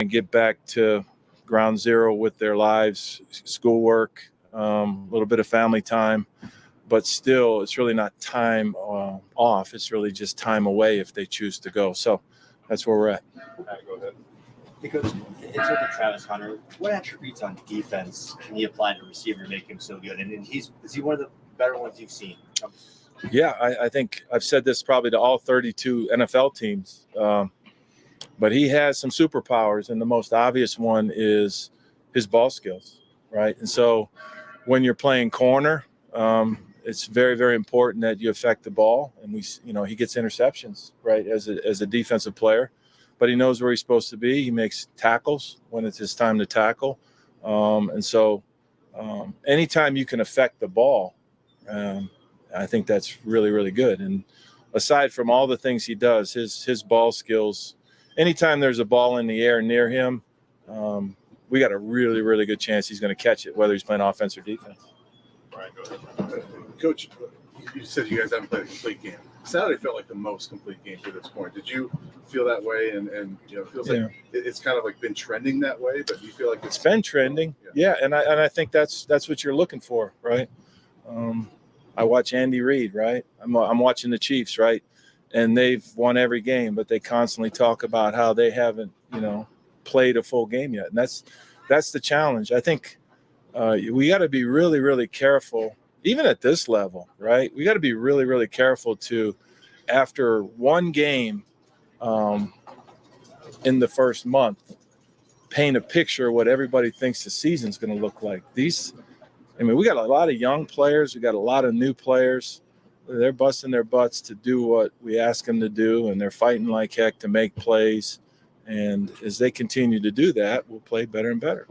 and get back to ground zero with their lives, schoolwork, a little bit of family time. But still, it's really not time off. It's really just time away if they choose to go. So that's where we're at. All right, go ahead. Because in terms of Travis Hunter, what attributes on defense can he apply to receiver to make him so good? And is he one of the better ones you've seen? Yeah, I think I've said this probably to all 32 NFL teams. But he has some superpowers, and the most obvious one is his ball skills, right? And so when you're playing corner, it's very, very important that you affect the ball. And he gets interceptions, right, as a defensive player. But he knows where he's supposed to be. He makes tackles when it's his time to tackle. And so anytime you can affect the ball, I think that's really, really good. And aside from all the things he does, his ball skills, anytime there's a ball in the air near him, we got a really, really good chance he's going to catch it, whether he's playing offense or defense. All right, go ahead. Coach, you said you guys haven't played a complete game. Saturday felt like the most complete game to this point. Did you feel that way? And it feels like it's kind of like been trending that way, but do you feel like it's been trending? Yeah. And I think that's what you're looking for, right? I watch Andy Reid, right? I'm watching the Chiefs, right? And they've won every game, but they constantly talk about how they haven't, played a full game yet. And that's the challenge. I think we got to be really, really careful, even at this level, right? We got to be really, really careful to, after one game in the first month, paint a picture of what everybody thinks the season's going to look like. We got a lot of young players. We got a lot of new players. They're busting their butts to do what we ask them to do, and they're fighting like heck to make plays. And as they continue to do that, we'll play better and better.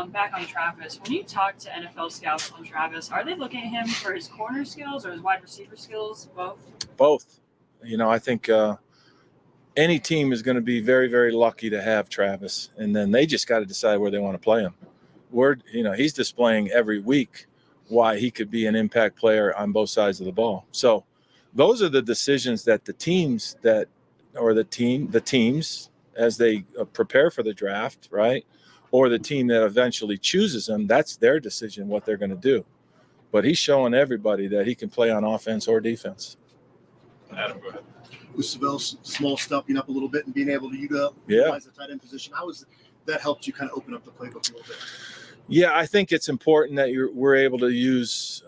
Back on Travis, when you talk to NFL scouts on Travis, are they looking at him for his corner skills or his wide receiver skills? Both. I think any team is going to be very, very lucky to have Travis, and then they just got to decide where they want to play him. He's displaying every week why he could be an impact player on both sides of the ball. So those are the decisions that the teams as they prepare for the draft, right? Or the team that eventually chooses him, that's their decision what they're going to do. But he's showing everybody that he can play on offense or defense. Adam, go ahead. With Savell Small stepping up a little bit and being able to utilize the tight end position, how has that helped you kind of open up the playbook a little bit? Yeah, I think it's important that we're able to use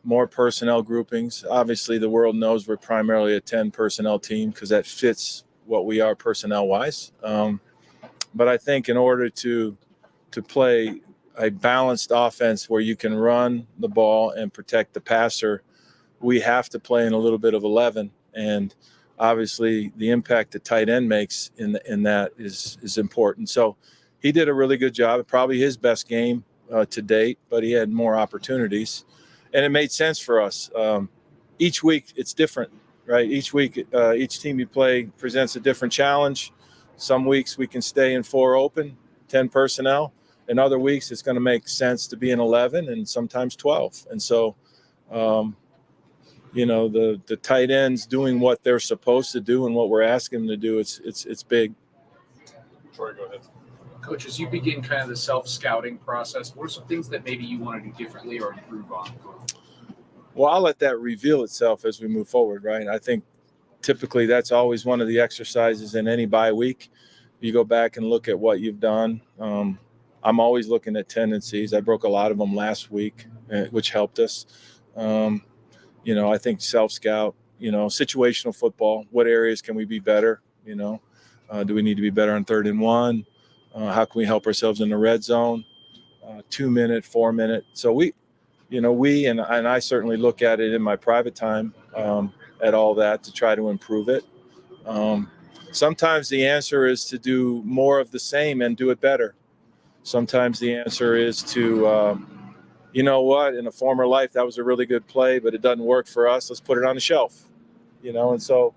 more personnel groupings. Obviously, the world knows we're primarily a 10 personnel team because that fits what we are personnel-wise. But I think in order to play a balanced offense where you can run the ball and protect the passer, we have to play in a little bit of 11. And obviously, the impact the tight end makes in that is important. So he did a really good job. Probably his best game to date, but he had more opportunities. And it made sense for us. Each week, it's different, right? Each week, each team you play presents a different challenge. Some weeks we can stay in 4 open, 10 personnel. In other weeks, it's going to make sense to be in 11 and sometimes 12. And so, the tight ends doing what they're supposed to do and what we're asking them to do, it's big. Troy, go ahead. Coach, as you begin kind of the self-scouting process, what are some things that maybe you want to do differently or improve on? Well, I'll let that reveal itself as we move forward, right? I think typically that's always one of the exercises in any bye week. You go back and look at what you've done. I'm always looking at tendencies. I broke a lot of them last week, which helped us. I think self-scout, situational football. What areas can we be better? Do we need to be better on 3rd and 1? How can we help ourselves in the red zone? 2-minute, 4-minute. So we and I certainly look at it in my private time at all that to try to improve it. Sometimes the answer is to do more of the same and do it better. Sometimes the answer is to, in a former life, that was a really good play, but it doesn't work for us. Let's put it on the shelf, and so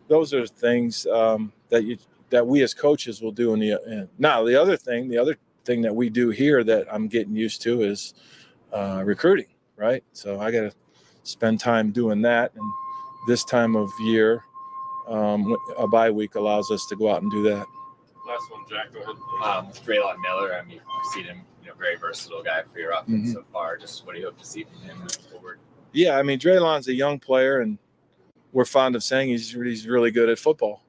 those are things that we as coaches will do. Now, the other thing that we do here that I'm getting used to is recruiting, right? So I got to spend time doing that. And this time of year, a bye week allows us to go out and do that. last one, Jack. Go ahead. Braylon Miller. I mean, you've seen him, very versatile guy for your offense so far. Just what do you hope to see from him moving forward? Yeah, I mean, Draylon's a young player, and we're fond of saying he's really good at football.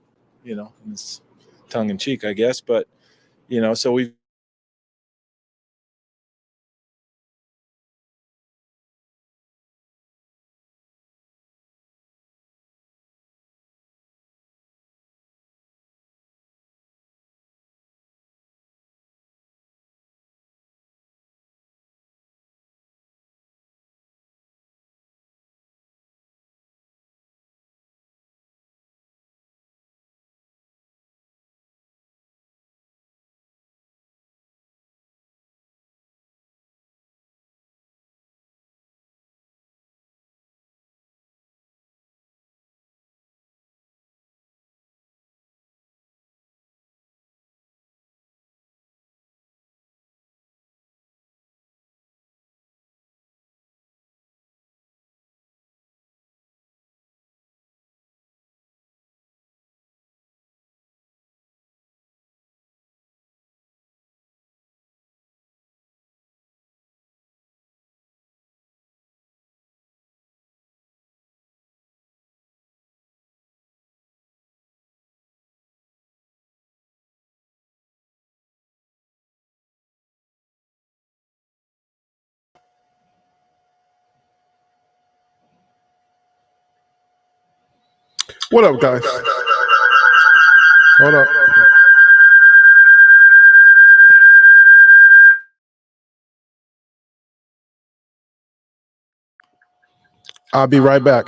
And it's tongue in cheek, I guess, but so we've. What up, guys? Hold up. I'll be right back.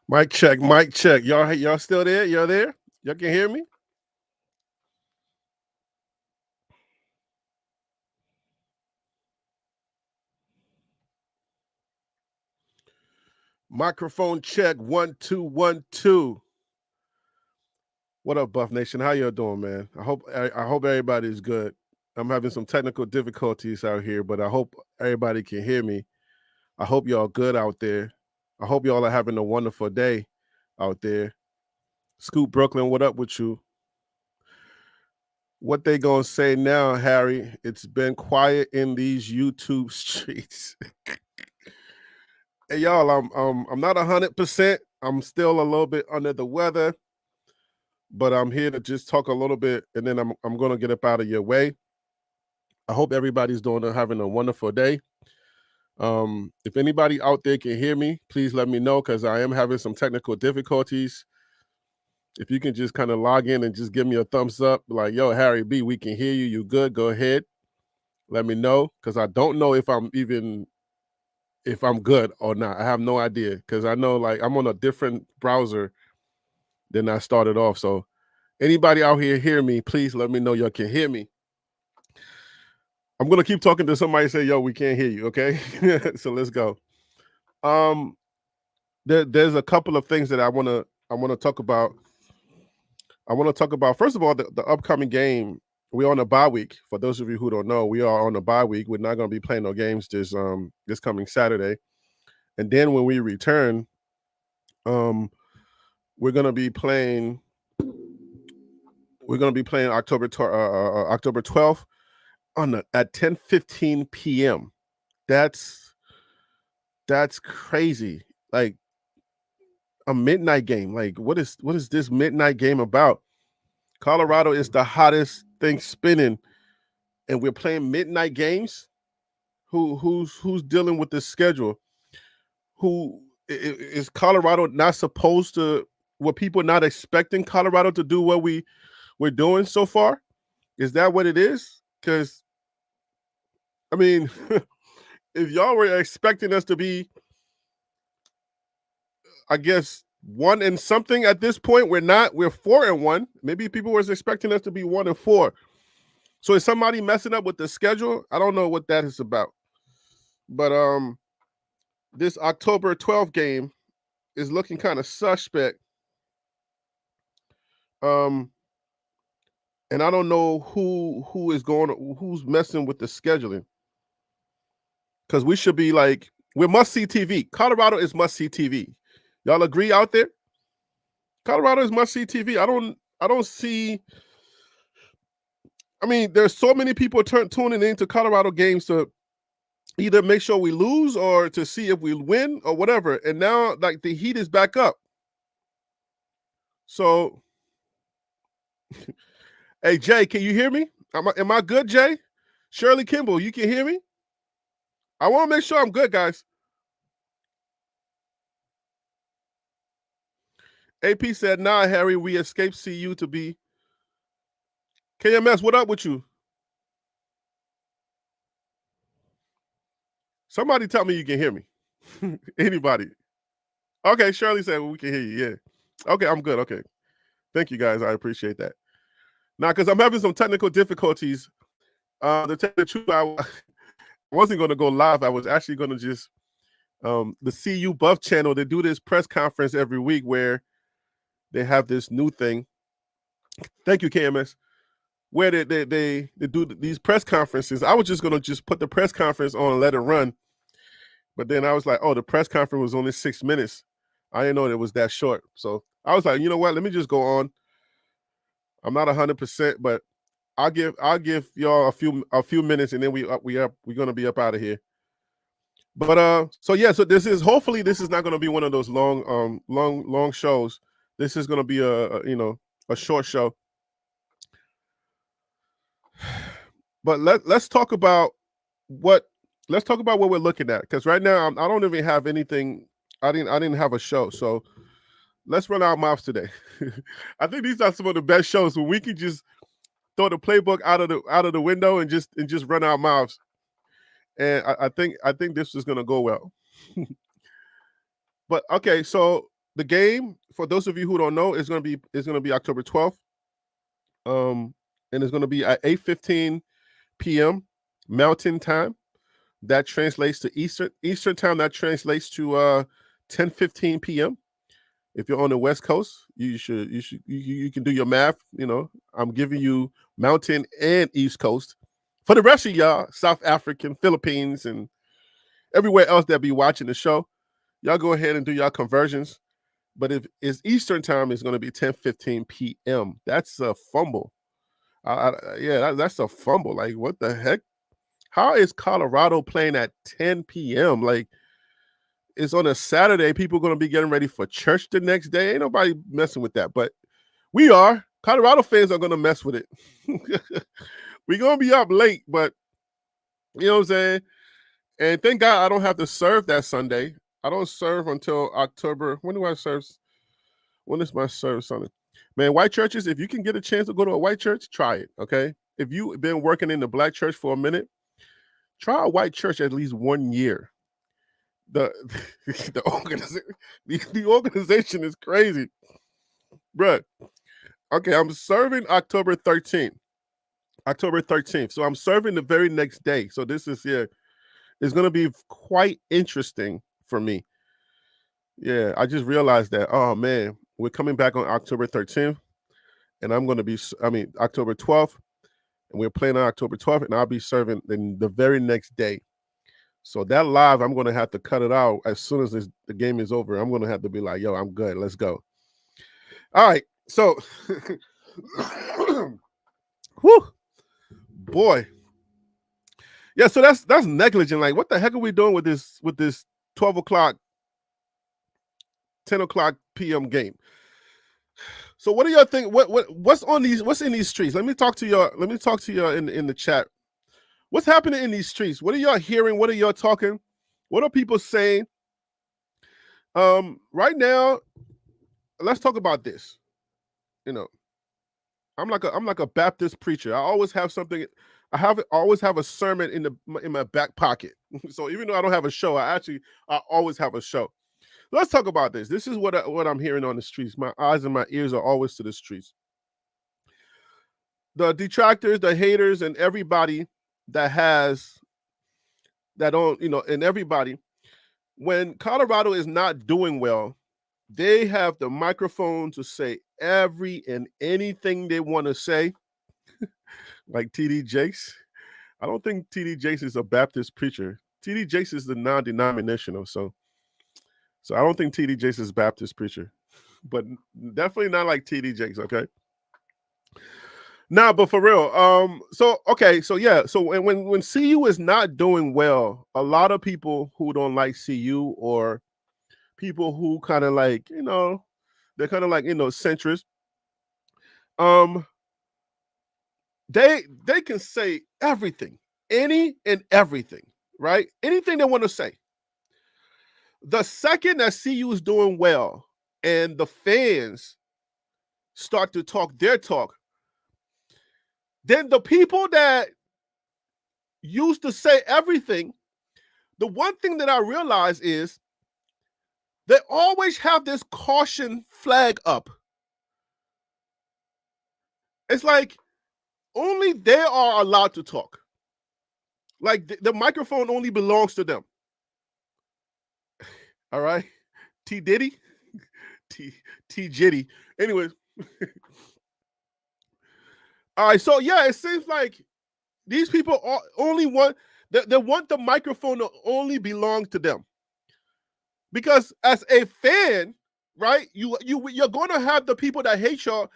Mic check, mic check. Y'all still there? Y'all there? Y'all can hear me? Microphone check 1 2 1 2. What up, Buff Nation? How y'all doing, man? I hope everybody's good. I'm having some technical difficulties out here, but I hope everybody can hear me. I hope y'all good out there. I hope y'all are having a wonderful day out there. Scoop Brooklyn, what up with you? What they gonna say now, Harry? It's been quiet in these YouTube streets. Hey, y'all, I'm not 100%. I'm still a little bit under the weather, but I'm here to just talk a little bit, and then I'm gonna get up out of your way. I hope everybody's having a wonderful day. If anybody out there can hear me, please let me know, because I am having some technical difficulties. If you can just kind of log in and just give me a thumbs up, like, yo, Harry B, we can hear you. You good? Go ahead. Let me know, because I don't know if I'm good or not. I have no idea, because I know, like, I'm on a different browser than I started off. So anybody out here hear me, please let me know y'all can hear me. I'm going to keep talking to somebody, say, yo, we can't hear you, okay? So let's go. there's a couple of things that I want to talk about. I want to talk about, first of all, the upcoming game. We're on a bye week. For those of you who don't know, we are on a bye week. We're not going to be playing no games this coming Saturday. And then when we return, we're going to be playing October 12th at 10:15 p.m. That's crazy. Like a midnight game. Like what is this midnight game about? Colorado is the hottest thing spinning, and we're playing midnight games. Who's dealing with this schedule? Who is Colorado not supposed to? Were people not expecting Colorado to do what we're doing so far? Is that what it is? Because I mean, if y'all were expecting us to be, I guess, 1-something at this point, we're not. We're 4-1. Maybe people were expecting us to be 1-4. So is somebody messing up with the schedule? I don't know what that is about. But this October 12th game is looking kind of suspect. And I don't know who's messing with the scheduling. Because we should be like, we're must-see TV. Colorado is must-see TV. Y'all agree out there? Colorado is must-see TV. I don't see. I mean, there's so many people tuning into Colorado games to either make sure we lose or to see if we win or whatever. And now, like, the heat is back up. So, hey, Jay, can you hear me? Am I good, Jay? Shirley Kimball, you can hear me? I want to make sure I'm good, guys. AP said, nah, Harry, we escaped CU to be. KMS, what up with you? Somebody tell me you can hear me. Anybody? Okay, Shirley said, well, we can hear you. Yeah. Okay, I'm good. Okay. Thank you, guys. I appreciate that. Now, because I'm having some technical difficulties. To tell the truth, I wasn't going to go live. I was actually going to just, the CU Buff channel, they do this press conference every week where they have this new thing. Thank you, KMS. Where they do these press conferences. I was just going to just put the press conference on and let it run. But then I was like, oh, the press conference was only 6 minutes. I didn't know it was that short. So I was like, you know what? Let me just go on. I'm not 100%, but I'll give y'all a few minutes, and then we're going to be up out of here. But so yeah, so hopefully this is not going to be one of those long shows. This is going to be a short show. But let's talk about what we're looking at, because right now I don't even have anything. I didn't have a show, so let's run our mouths today. I think these are some of the best shows when we can just throw the playbook out of the window and just run our mouths. And I think this is going to go well. But okay, so the game, for those of you who don't know, is going to be October 12th. And it's going to be at 8:15 p.m. Mountain Time. That translates to Eastern Time. That translates to 10:15 p.m. If you're on the West Coast, you can do your math. You know, I'm giving you Mountain and East Coast. For the rest of y'all, South African, Philippines, and everywhere else that be watching the show, y'all go ahead and do y'all conversions. But if it's Eastern Time, it's going to be 10:15 p.m. That's a fumble. That's a fumble. Like, what the heck? How is Colorado playing at 10 p.m.? Like, it's on a Saturday. People are going to be getting ready for church the next day. Ain't nobody messing with that. But we are. Colorado fans are going to mess with it. We're going to be up late, but you know what I'm saying? And thank God I don't have to serve that Sunday. I don't serve until October. When do I serve? When is my service Sunday? Man, white churches, if you can get a chance to go to a white church, try it, okay? If you've been working in the black church for a minute, try a white church at least 1 year. The organization is crazy. Bruh. Okay, I'm serving October 13th. So I'm serving the very next day. So this is it's going to be quite interesting for me. Yeah, I just realized that. Oh man, we're coming back on October 13th, and I'm going to be. I mean, October 12th, and we're playing on October 12th, and I'll be serving the very next day. So that live, I'm going to have to cut it out as soon as the game is over. I'm going to have to be like, yo, I'm good. Let's go. All right. So, whew, boy. Yeah, so that's negligent. Like, what the heck are we doing with this 12 o'clock, 10 o'clock p.m. game? So what do y'all think? What's in these streets? Let me talk to y'all in the chat. What's happening in these streets? What are y'all hearing? What are y'all talking? What are people saying? Right now, let's talk about this. You know, I'm like a Baptist preacher. I always have something. Always have a sermon in my back pocket. So even though I don't have a show, I always have a show. Let's talk about this. This is what I'm hearing on the streets. My eyes and my ears are always to the streets. The detractors, the haters, and everybody and everybody, when Colorado is not doing well, they have the microphone to say every and anything they want to say. Like TD Jakes. I don't think TD Jakes is a Baptist preacher. TD Jakes is the non-denominational, so I don't think TD Jakes is a Baptist preacher, but definitely not like TD Jakes, okay? Nah, but for real. So when CU is not doing well, a lot of people who don't like CU or people who kind of like, they're kind of like, centrist. They can say everything, any and everything, right? Anything they want to say. The second that CU is doing well and the fans start to talk their talk, then the people that used to say everything, the one thing that I realize is they always have this caution flag up. It's like only they are allowed to talk. Like the microphone only belongs to them. All right? T Diddy? T Jitty. Anyways. All right, so yeah, it seems like these people only want they want the microphone to only belong to them. Because as a fan, right, you're going to have the people that hate your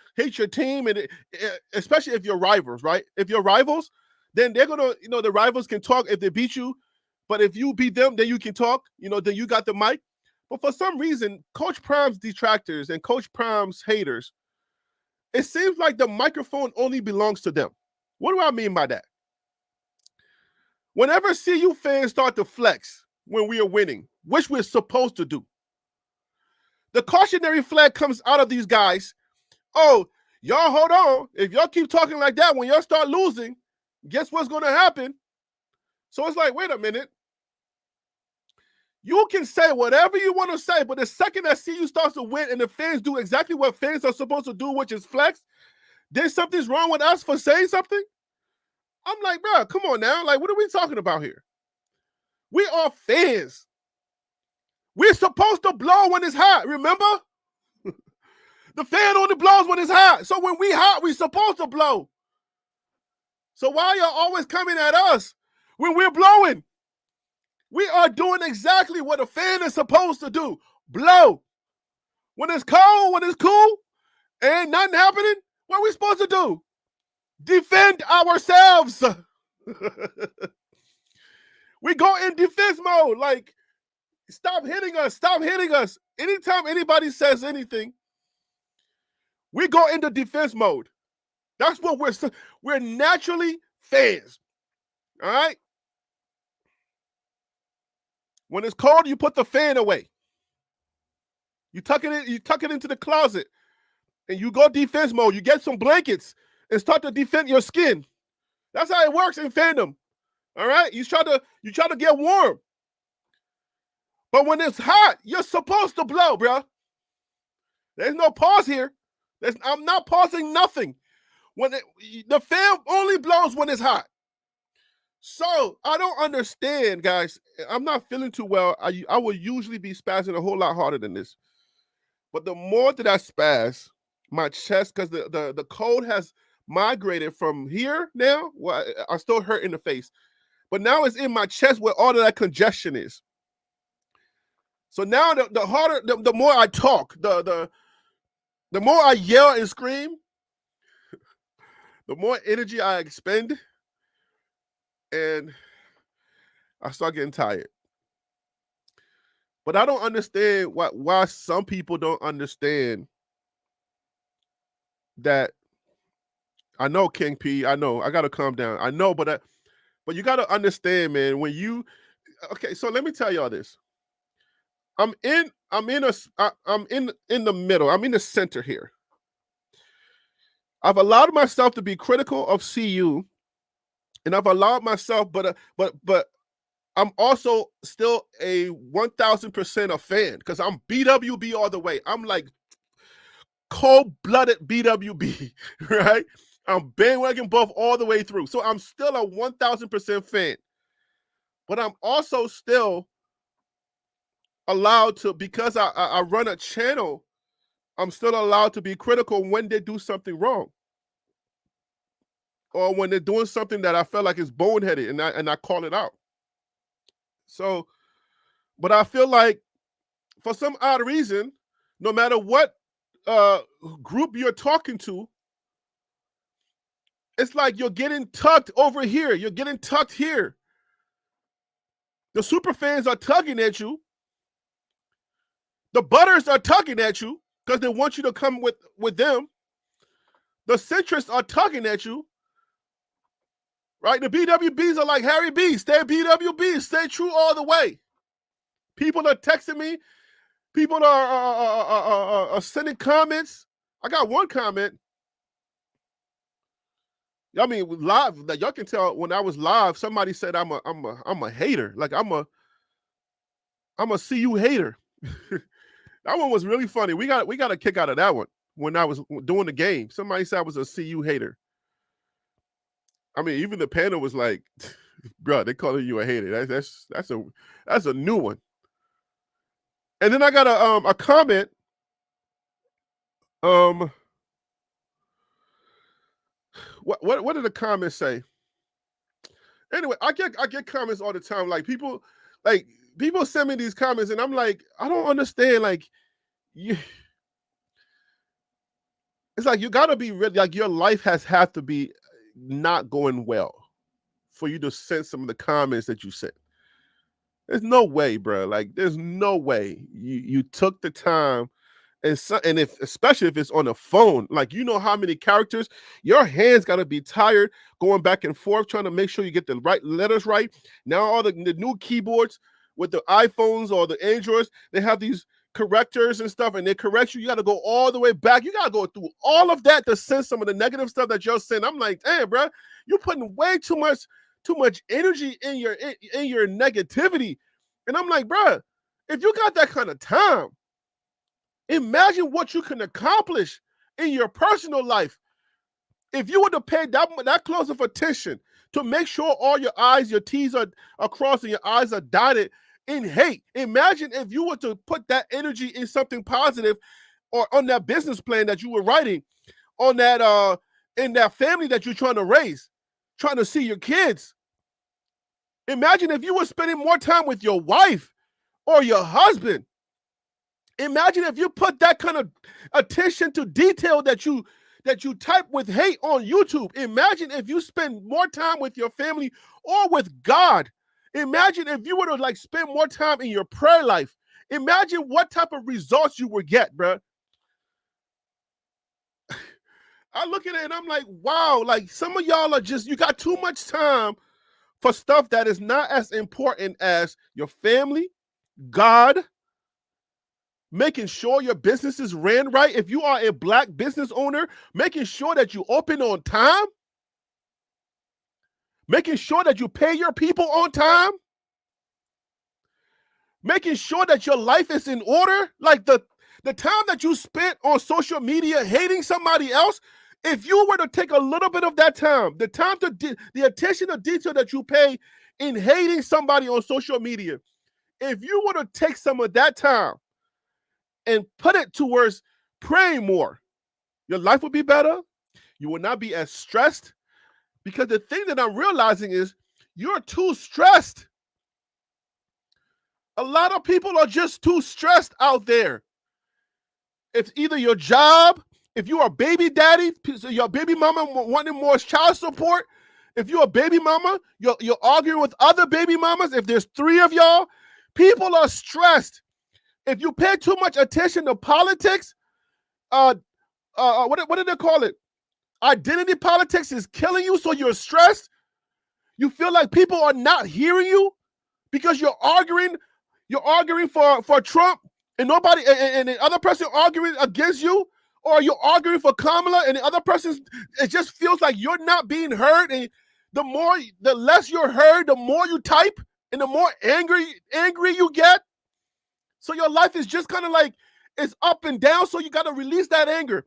team, and especially if you're rivals, right? If you're rivals, then they're gonna, the rivals can talk if they beat you, but if you beat them, then you can talk. Then you got the mic. But for some reason, Coach Prime's detractors and Coach Prime's haters, it seems like the microphone only belongs to them. What do I mean by that? Whenever CU fans start to flex when we are winning, which we're supposed to do, the cautionary flag comes out of these guys. Oh, y'all hold on. If y'all keep talking like that, when y'all start losing, guess what's going to happen? So it's like, wait a minute. You can say whatever you want to say, but the second that CU starts to win and the fans do exactly what fans are supposed to do, which is flex, then something's wrong with us for saying something? I'm like, bro, come on now. Like, what are we talking about here? We are fans. We're supposed to blow when it's hot, remember? The fan only blows when it's hot. So when we hot, we're supposed to blow. So why y'all always coming at us when we're blowing? We are doing exactly what a fan is supposed to do. Blow. When it's cold, when it's cool, ain't nothing happening, what are we supposed to do? Defend ourselves. We go in defense mode. Like, stop hitting us. Stop hitting us. Anytime anybody says anything, we go into defense mode. That's what we're naturally fans. All right? When it's cold, you put the fan away. You tuck it into the closet, and you go defense mode. You get some blankets and start to defend your skin. That's how it works in fandom. All right? You try to get warm. But when it's hot, you're supposed to blow, bro. There's no pause here. I'm not pausing nothing. The fan only blows when it's hot. So I don't understand, guys. I'm not feeling too well. I would usually be spazzing a whole lot harder than this. But the more that I spaz, my chest, because the cold has migrated from here now. Well, I still hurt in the face, but now it's in my chest where all of that congestion is. So now the harder, the more I talk, the more I yell and scream, the more energy I expend, and I start getting tired. But I don't understand why some people don't understand that. I know, King P. I know. I gotta calm down. I know, but you gotta understand, man. When you okay, so let me tell y'all this. I'm in the middle. I'm in the center here. I've allowed myself to be critical of CU, and I've allowed myself, but I'm also still a 1,000% a fan because I'm BWB all the way. I'm like cold-blooded BWB, right? I'm bandwagon buff all the way through. So I'm still a 1,000% fan. But I'm also still allowed to, because I run a channel, I'm still allowed to be critical when they do something wrong. Or when they're doing something that I feel like is boneheaded and I call it out. So, but I feel like for some odd reason, no matter what group you're talking to, it's like you're getting tucked over here. You're getting tucked here. The super fans are tugging at you. The butters are tugging at you because they want you to come with them. The centrists are tugging at you. Right? The BWBs are like, Harry B, stay BWB, stay true all the way. People are texting me. People are sending comments. I got one comment. I mean, live, like y'all can tell when I was live, somebody said I'm a hater. Like I'm a CU hater. That one was really funny. We got a kick out of that one when I was doing the game. Somebody said I was a CU hater. I mean, even the panel was like, bro, they calling you a hater. That's a new one. And then I got a comment. What did the comments say? Anyway, I get comments all the time. Like people send me these comments, and I'm like, I don't understand. Like, it's like you gotta be really like your life has to be not going well for you to send some of the comments that you sent. There's no way, bro. Like, there's no way you took the time. And especially if it's on a phone, like, you know how many characters, your hands got to be tired going back and forth trying to make sure you get the right letters right. Now all the new keyboards with the iPhones or the Androids, they have these correctors and stuff, and they correct you. You got to go all the way back. You got to go through all of that to send some of the negative stuff that you're sending. I'm like, damn, bro, you're putting way too much energy in your negativity. And I'm like, bro, if you got that kind of time, imagine what you can accomplish in your personal life. If you were to pay that close of attention to make sure all your I's, your T's are crossed and your I's are dotted in hate. Imagine if you were to put that energy in something positive, or on that business plan that you were writing, on that in that family that you're trying to raise, trying to see your kids. Imagine if you were spending more time with your wife or your husband. Imagine if you put that kind of attention to detail that you type with hate on YouTube. Imagine if you spend more time with your family or with God. Imagine if you were to like spend more time in your prayer life. Imagine what type of results you would get, bro. I look at it and I'm like, wow, like some of y'all are just, you got too much time for stuff that is not as important as your family, God, making sure your business is ran right. If you are a Black business owner, making sure that you open on time, making sure that you pay your people on time, making sure that your life is in order. Like the time that you spent on social media hating somebody else If you were to take a little bit of that time, the attention to detail that you pay in hating somebody on social media, if you were to take some of that time and put it towards praying more, your life would be better. You will not be as stressed, because the thing that I'm realizing is you're too stressed. A lot of people are just too stressed out there. It's either your job, if you're a baby daddy, your baby mama wanting more child support. If you're a baby mama, you're arguing with other baby mamas. If there's 3 of y'all, people are stressed. If you pay too much attention to politics, what do they call it? Identity politics is killing you, so you're stressed. You feel like people are not hearing you because you're arguing for Trump, and nobody and the other person arguing against you, or you're arguing for Kamala and the other person, it just feels like you're not being heard. And the less you're heard, the more you type and the more angry you get. So your life is just kind of like, it's up and down. So you got to release that anger.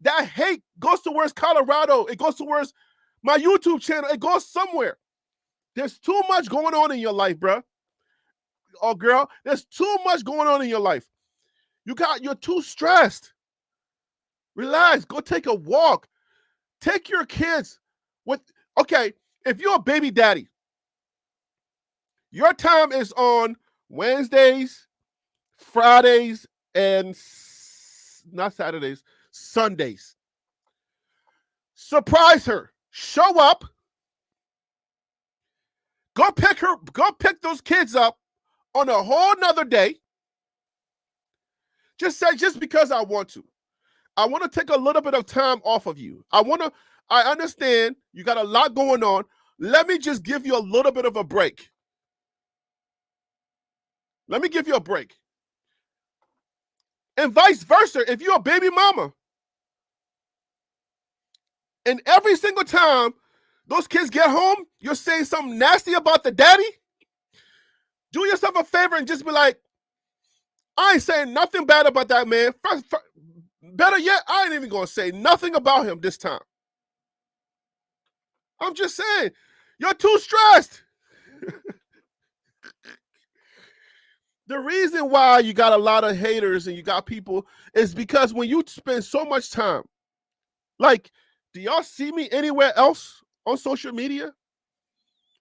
That hate goes towards Colorado. It goes towards my YouTube channel. It goes somewhere. There's too much going on in your life, bro. Oh, girl, there's too much going on in your life. You're too stressed. Relax. Go take a walk. Take your kids if you're a baby daddy, your time is on Wednesdays, Fridays, and not Saturdays, Sundays. Surprise her. Show up. Go pick those kids up on a whole nother day. Just because I want to. I want to take a little bit of time off of you. I understand you got a lot going on. Let me just give you a little bit of a break. Let me give you a break. And vice versa, if you're a baby mama, and every single time those kids get home, you're saying something nasty about the daddy, do yourself a favor and just be like, I ain't saying nothing bad about that man. Better yet, I ain't even going to say nothing about him this time. I'm just saying, you're too stressed. The reason why you got a lot of haters and you got people is because when you spend so much time, like, do y'all see me anywhere else on social media?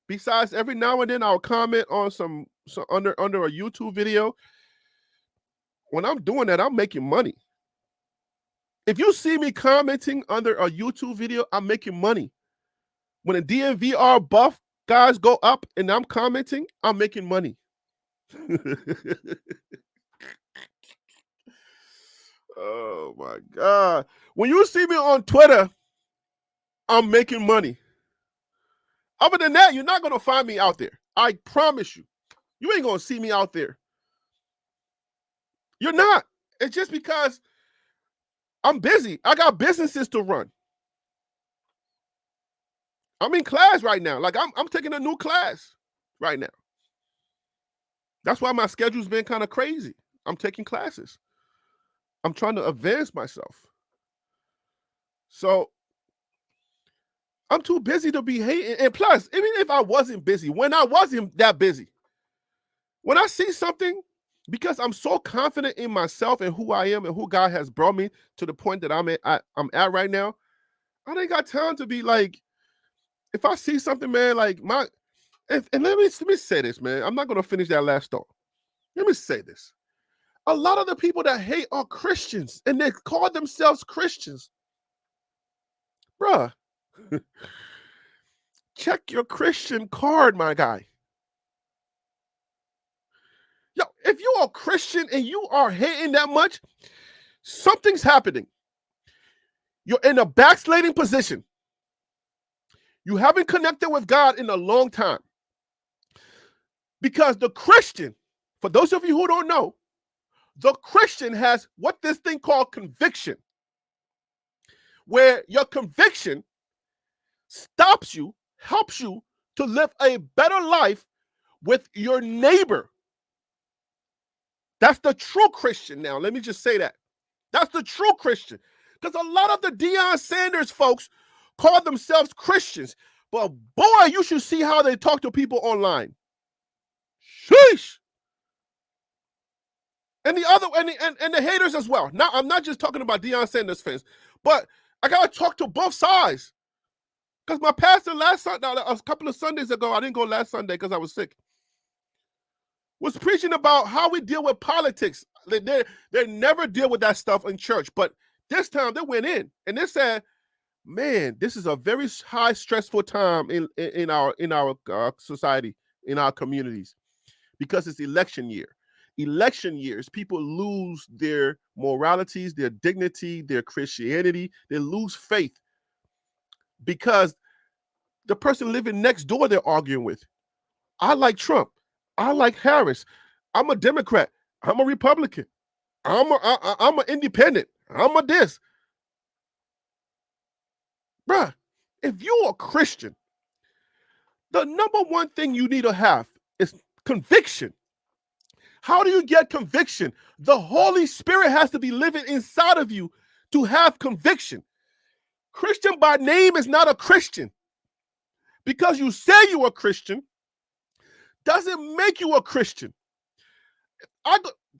Besides every now and then I'll comment on some under a YouTube video. When I'm doing that, I'm making money. If you see me commenting under a YouTube video, I'm making money. When the DNVR buff guys go up and I'm commenting, I'm making money. Oh my God. When you see me on Twitter, I'm making money. Other than that, you're not going to find me out there. I promise you. You ain't going to see me out there. You're not. It's just because I'm busy. I got businesses to run. I'm in class right now. Like I'm taking a new class right now. That's why my schedule's been kind of crazy. I'm taking classes. I'm trying to advance myself. So I'm too busy to be hating. And plus, even if I wasn't busy, when I wasn't that busy, when I see something, because I'm so confident in myself and who I am and who God has brought me to the point that I'm at right now, I ain't got time to be like, if I see something, man, like and let me say this, man. I'm not going to finish that last thought. Let me say this. A lot of the people that hate are Christians, and they call themselves Christians. Bruh, check your Christian card, my guy. Yo, if you're a Christian and you are hating that much, something's happening. You're in a backsliding position. You haven't connected with God in a long time. Because the Christian, for those of you who don't know, the Christian has what this thing called conviction, where your conviction stops you, helps you to live a better life with your neighbor. That's the true Christian now. Let me just say that. That's the true Christian. Because a lot of the Deion Sanders folks call themselves Christians. But boy, you should see how they talk to people online. Sheesh. And the other and the haters as well. Now, I'm not just talking about Deion Sanders fans, but I gotta talk to both sides. Because my pastor a couple of Sundays ago, I didn't go last Sunday because I was sick, was preaching about how we deal with politics. They never deal with that stuff in church, but this time they went in and they said, "Man, this is a very high stressful time in our society, in our communities, because it's election year. Election years, people lose their moralities, their dignity, their Christianity. They lose faith because the person living next door they're arguing with. I like Trump. I like Harris. I'm a Democrat. I'm a Republican. I'm an independent. I'm a this. Bruh, if you're a Christian, the number one thing you need to have is conviction. How do you get conviction? The Holy Spirit has to be living inside of you to have conviction. Christian by name is not a Christian. Because you say you're a Christian doesn't make you a Christian.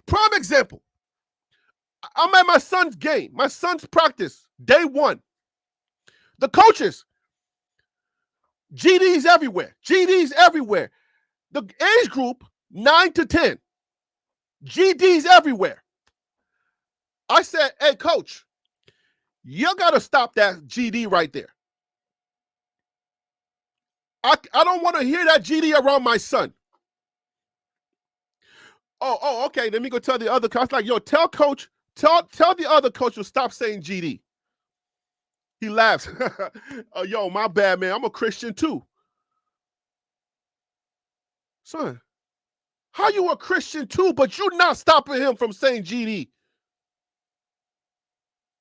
Prime example. I'm at my son's game, my son's practice, day one. The coaches, GDs everywhere. The age group, 9 to 10. GDs everywhere. I said, hey, coach, you got to stop that GD right there. I don't want to hear that GD around my son. Oh, okay. Let me go tell the other coach. Like, yo, tell the other coach to stop saying GD. He laughs. Oh, yo, my bad, man. I'm a Christian too. Son, how you a Christian too, but you not stopping him from saying GD?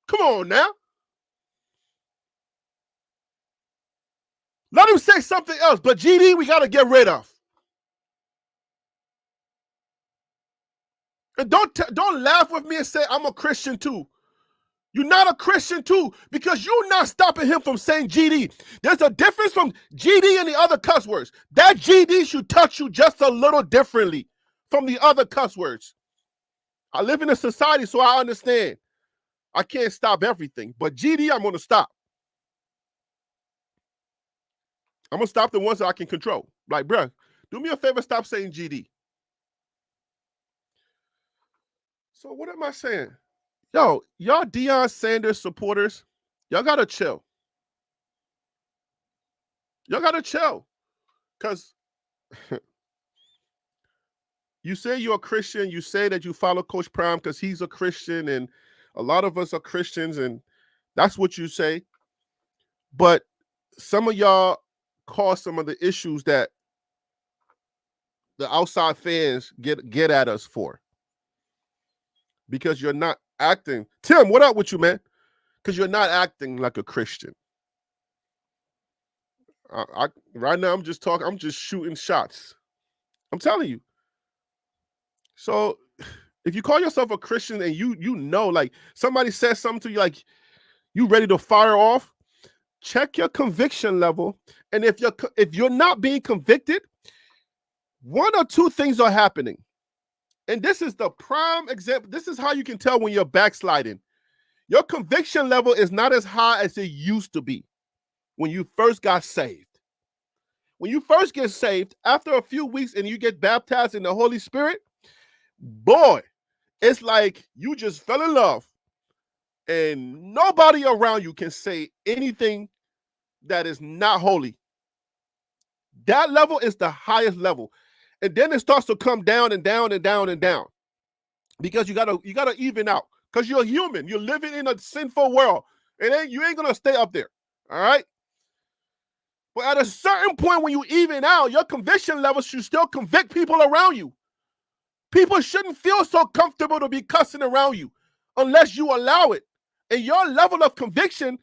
Come on now. Let him say something else, but GD we got to get rid of. And don't laugh with me and say I'm a Christian too. You're not a Christian too because you're not stopping him from saying GD. There's a difference from GD and the other cuss words. That GD should touch you just a little differently from the other cuss words. I live in a society, so I understand. I can't stop everything, but GD I'm going to stop. I'm going to stop the ones that I can control. Like, bruh, do me a favor, stop saying GD. So what am I saying? Yo, y'all Deion Sanders supporters, y'all got to chill. Y'all got to chill. Because you say you're a Christian. You say that you follow Coach Prime because he's a Christian. And a lot of us are Christians. And that's what you say. But some of y'all cause some of the issues that the outside fans get at us for. Because you're not acting. Tim, what up with you, man? Because you're not acting like a Christian. Right now, I'm just shooting shots. I'm telling you. So if you call yourself a Christian and you know, like somebody says something to you, like you ready to fire off, check your conviction level. And if you're not being convicted, one or two things are happening. And this is the prime example. This is how you can tell when you're backsliding. Your conviction level is not as high as it used to be when you first got saved. When you first get saved, after a few weeks and you get baptized in the Holy Spirit, boy, it's like you just fell in love. And nobody around you can say anything that is not holy. That level is the highest level. And then it starts to come down and down and down and down. Because you gotta even out. Because you're human. You're living in a sinful world. You ain't gonna stay up there. All right? But at a certain point when you even out, your conviction level should still convict people around you. People shouldn't feel so comfortable to be cussing around you unless you allow it. And your level of conviction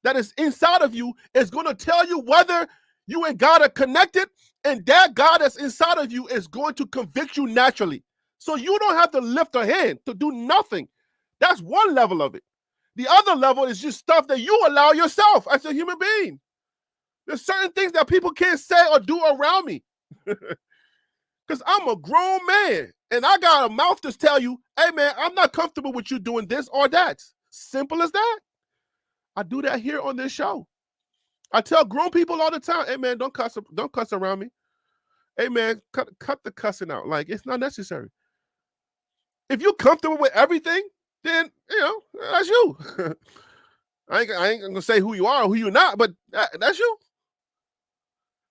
that is inside of you is going to tell you whether you and God are connected, and that God that's inside of you is going to convict you naturally. So you don't have to lift a hand to do nothing. That's one level of it. The other level is just stuff that you allow yourself as a human being. There's certain things that people can't say or do around me. Because I'm a grown man and I got a mouth to tell you, hey man, I'm not comfortable with you doing this or that. Simple as that. I do that here on this show. I tell grown people all the time, hey man, don't cuss around me. Hey man, cut the cussing out. Like, it's not necessary. If you're comfortable with everything, then that's you. I ain't gonna say who you are or who you're not, but that's you.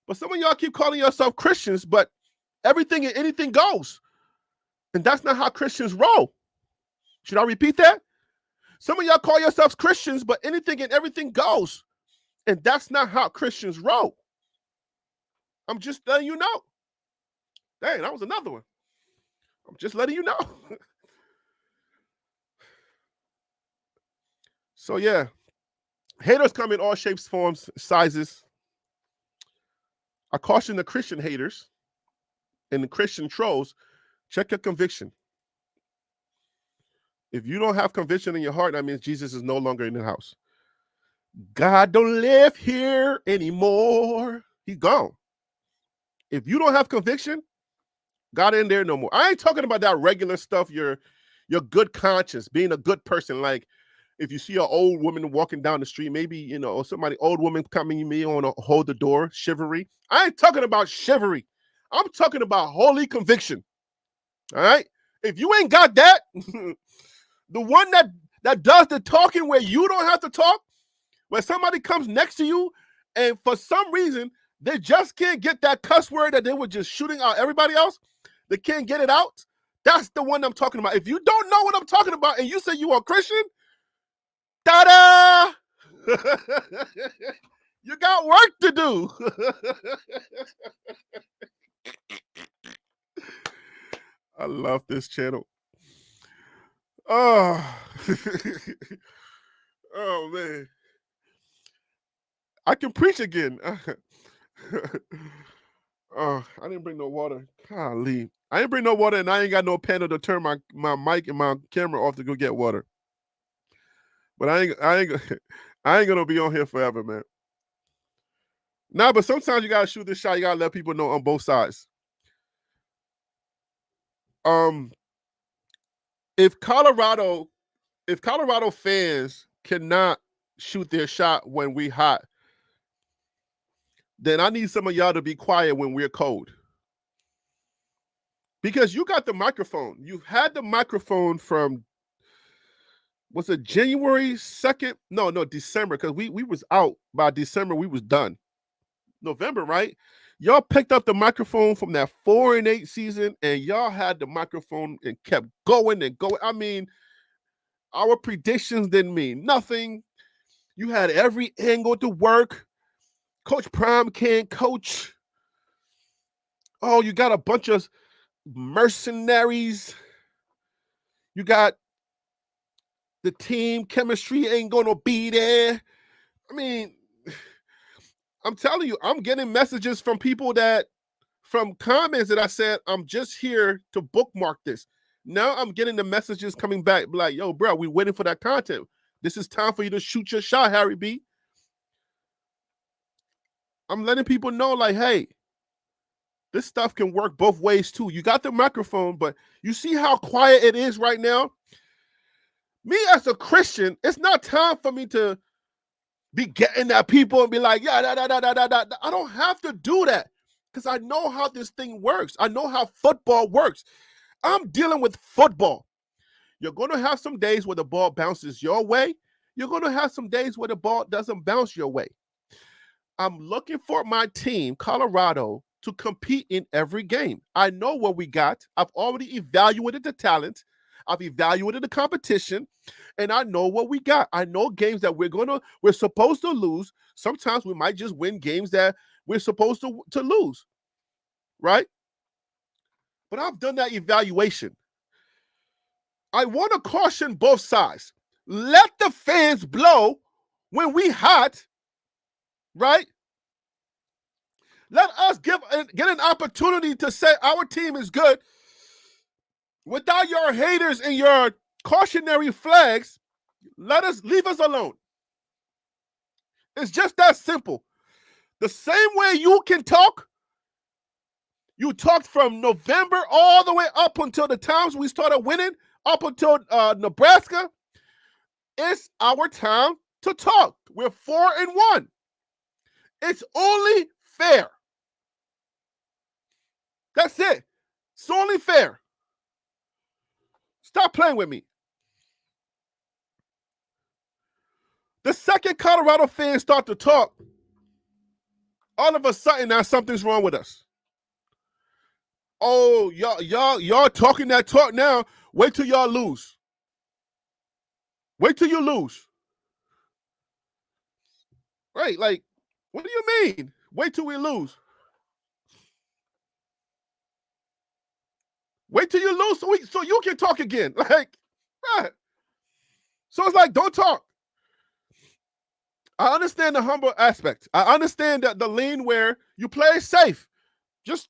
But some of y'all keep calling yourself Christians, but everything and anything goes. And that's not how Christians roll. Should I repeat that? Some of y'all call yourselves Christians, but anything and everything goes. And that's not how Christians roll. I'm just letting you know. Dang, that was another one. I'm just letting you know. So yeah, haters come in all shapes, forms, sizes. I caution the Christian haters and the Christian trolls, check your conviction. If you don't have conviction in your heart, that means Jesus is no longer in the house. God don't live here anymore. He's gone. If you don't have conviction, God ain't there no more. I ain't talking about that regular stuff, your good conscience, being a good person. Like if you see an old woman walking down the street, maybe, or somebody, old woman coming to me on to hold the door, chivalry. I ain't talking about chivalry. I'm talking about holy conviction. All right? If you ain't got that, the one that does the talking where you don't have to talk, where somebody comes next to you and for some reason they just can't get that cuss word that they were just shooting out everybody else, they can't get it out. That's the one I'm talking about. If you don't know what I'm talking about and you say you are Christian, ta-da! You got work to do. I love this channel. Oh, oh man. I can preach again. Oh, I didn't bring no water. Golly. I didn't bring no water and I ain't got no panel to turn my mic and my camera off to go get water. But I ain't gonna be on here forever, man. Nah, but sometimes you gotta shoot this shot. You gotta let people know on both sides. If Colorado fans cannot shoot their shot when we hot, then I need some of y'all to be quiet when we're cold. Because you got the microphone. You've had the microphone from, was it January 2nd? No, December, because we was out by December. We was done. November, right? Y'all picked up the microphone from that 4-8 season, and y'all had the microphone and kept going and going. I mean, our predictions didn't mean nothing. You had every angle to work. Coach Prime can't coach. Oh, you got a bunch of mercenaries. You got the team chemistry ain't gonna be there. I mean, I'm telling you, I'm getting messages from people from comments that I said, I'm just here to bookmark this. Now I'm getting the messages coming back like, yo, bro, we waiting for that content. This is time for you to shoot your shot, Harry B. I'm letting people know, like, hey, this stuff can work both ways too. You got the microphone, but you see how quiet it is right now? Me as a Christian, it's not time for me to be getting at people and be like, yeah, I don't have to do that because I know how this thing works. I know how football works. I'm dealing with football. You're going to have some days where the ball bounces your way. You're going to have some days where the ball doesn't bounce your way. I'm looking for my team, Colorado, to compete in every game. I know what we got. I've already evaluated the talent. I've evaluated the competition, and I know what we got. I know games that we're supposed to lose. Sometimes we might just win games that we're supposed to lose, right? But I've done that evaluation. I want to caution both sides. Let the fans blow when we hot, right? Let us get an opportunity to say our team is good without your haters and your cautionary flags. Leave us alone. It's just that simple. The same way you can talk, you talked from November all the way up until the times we started winning, up until Nebraska. It's our time to talk. We're 4-1. It's only fair. That's it. It's only fair. Stop playing with me. The second Colorado fans start to talk, all of a sudden now something's wrong with us. Oh, y'all talking that talk now. Wait till y'all lose. Wait till you lose. Right? Like, what do you mean? Wait till we lose. Wait till you lose so you can talk again. Like, right. So it's like, don't talk. I understand the humble aspect. I understand that the lean where you play safe. Just,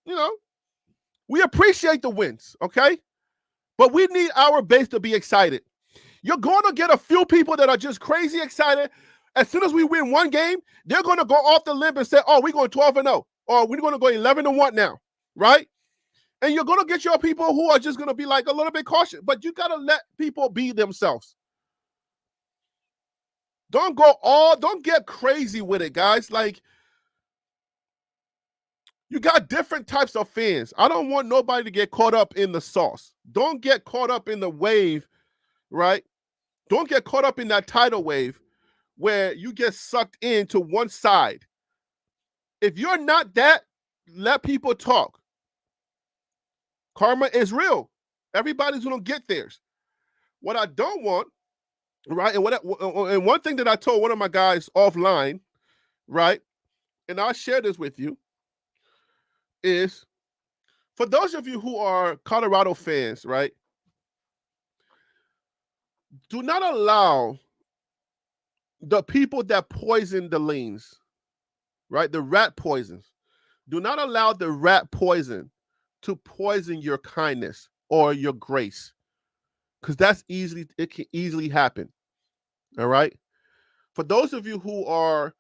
we appreciate the wins, okay? But we need our base to be excited. You're going to get a few people that are just crazy excited. As soon as we win one game, they're going to go off the limb and say, oh, we're going 12-0, or we're going to go 11-1 now, right? And you're going to get your people who are just going to be like a little bit cautious. But you got to let people be themselves. Don't get crazy with it, guys. Like, you got different types of fans. I don't want nobody to get caught up in the sauce. Don't get caught up in the wave, right? Don't get caught up in that tidal wave where you get sucked into one side. If you're not that, let people talk. Karma is real. Everybody's going to get theirs. What I don't want, right, and one thing that I told one of my guys offline, right, and I'll share this with you, is for those of you who are Colorado fans, right, do not allow the people that poison the lanes, right, the rat poisons, do not allow the rat poison to poison your kindness or your grace, because it can easily happen. All right. For those of you who are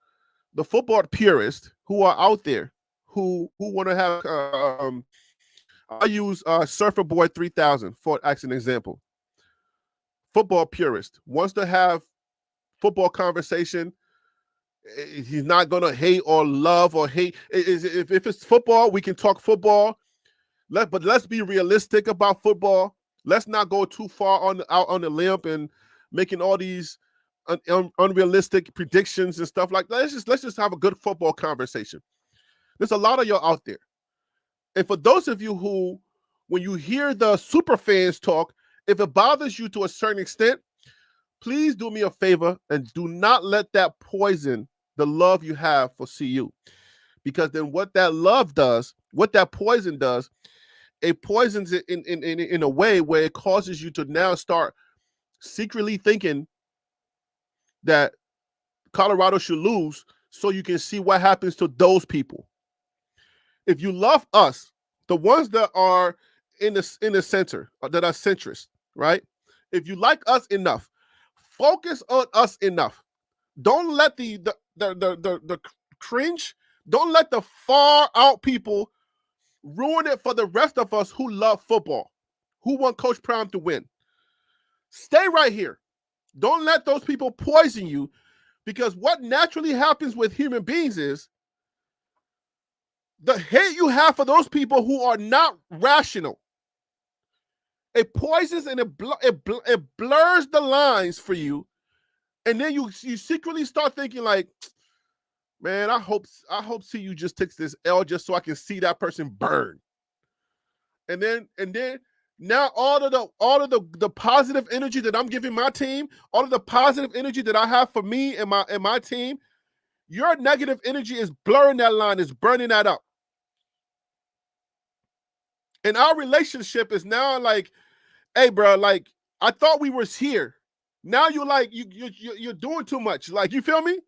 the football purists who are out there who want to have, I use Surfer Boy 3000 as an example. Football purist wants to have football conversation. He's not going to hate or love or hate. If it's football, we can talk football. But let's be realistic about football. Let's not go too far out on the limb and making all these unrealistic predictions and stuff like that. Let's just have a good football conversation. There's a lot of y'all out there. And for those of you who, when you hear the super fans talk, if it bothers you to a certain extent, please do me a favor and do not let that poison the love you have for CU. Because then what that love does, what that poison does, it poisons it in a way where it causes you to now start secretly thinking that Colorado should lose so you can see what happens to those people. If you love us, the ones that are in the center, that are centrist, right? If you like us enough, focus on us enough. Don't let the cringe, don't let the far out people ruin it for the rest of us who love football, who want Coach Prime to win. Stay right here. Don't let those people poison you, because what naturally happens with human beings is the hate you have for those people who are not rational. It poisons and it blurs the lines for you, and then you secretly start thinking like, man, I hope CU just takes this L just so I can see that person burn. And then now all of the positive energy that I'm giving my team, all of the positive energy that I have for me and my team, your negative energy is blurring that line, is burning that up. And our relationship is now like, hey, bro, like I thought we was here. Now you're like you're doing too much. Like, you feel me?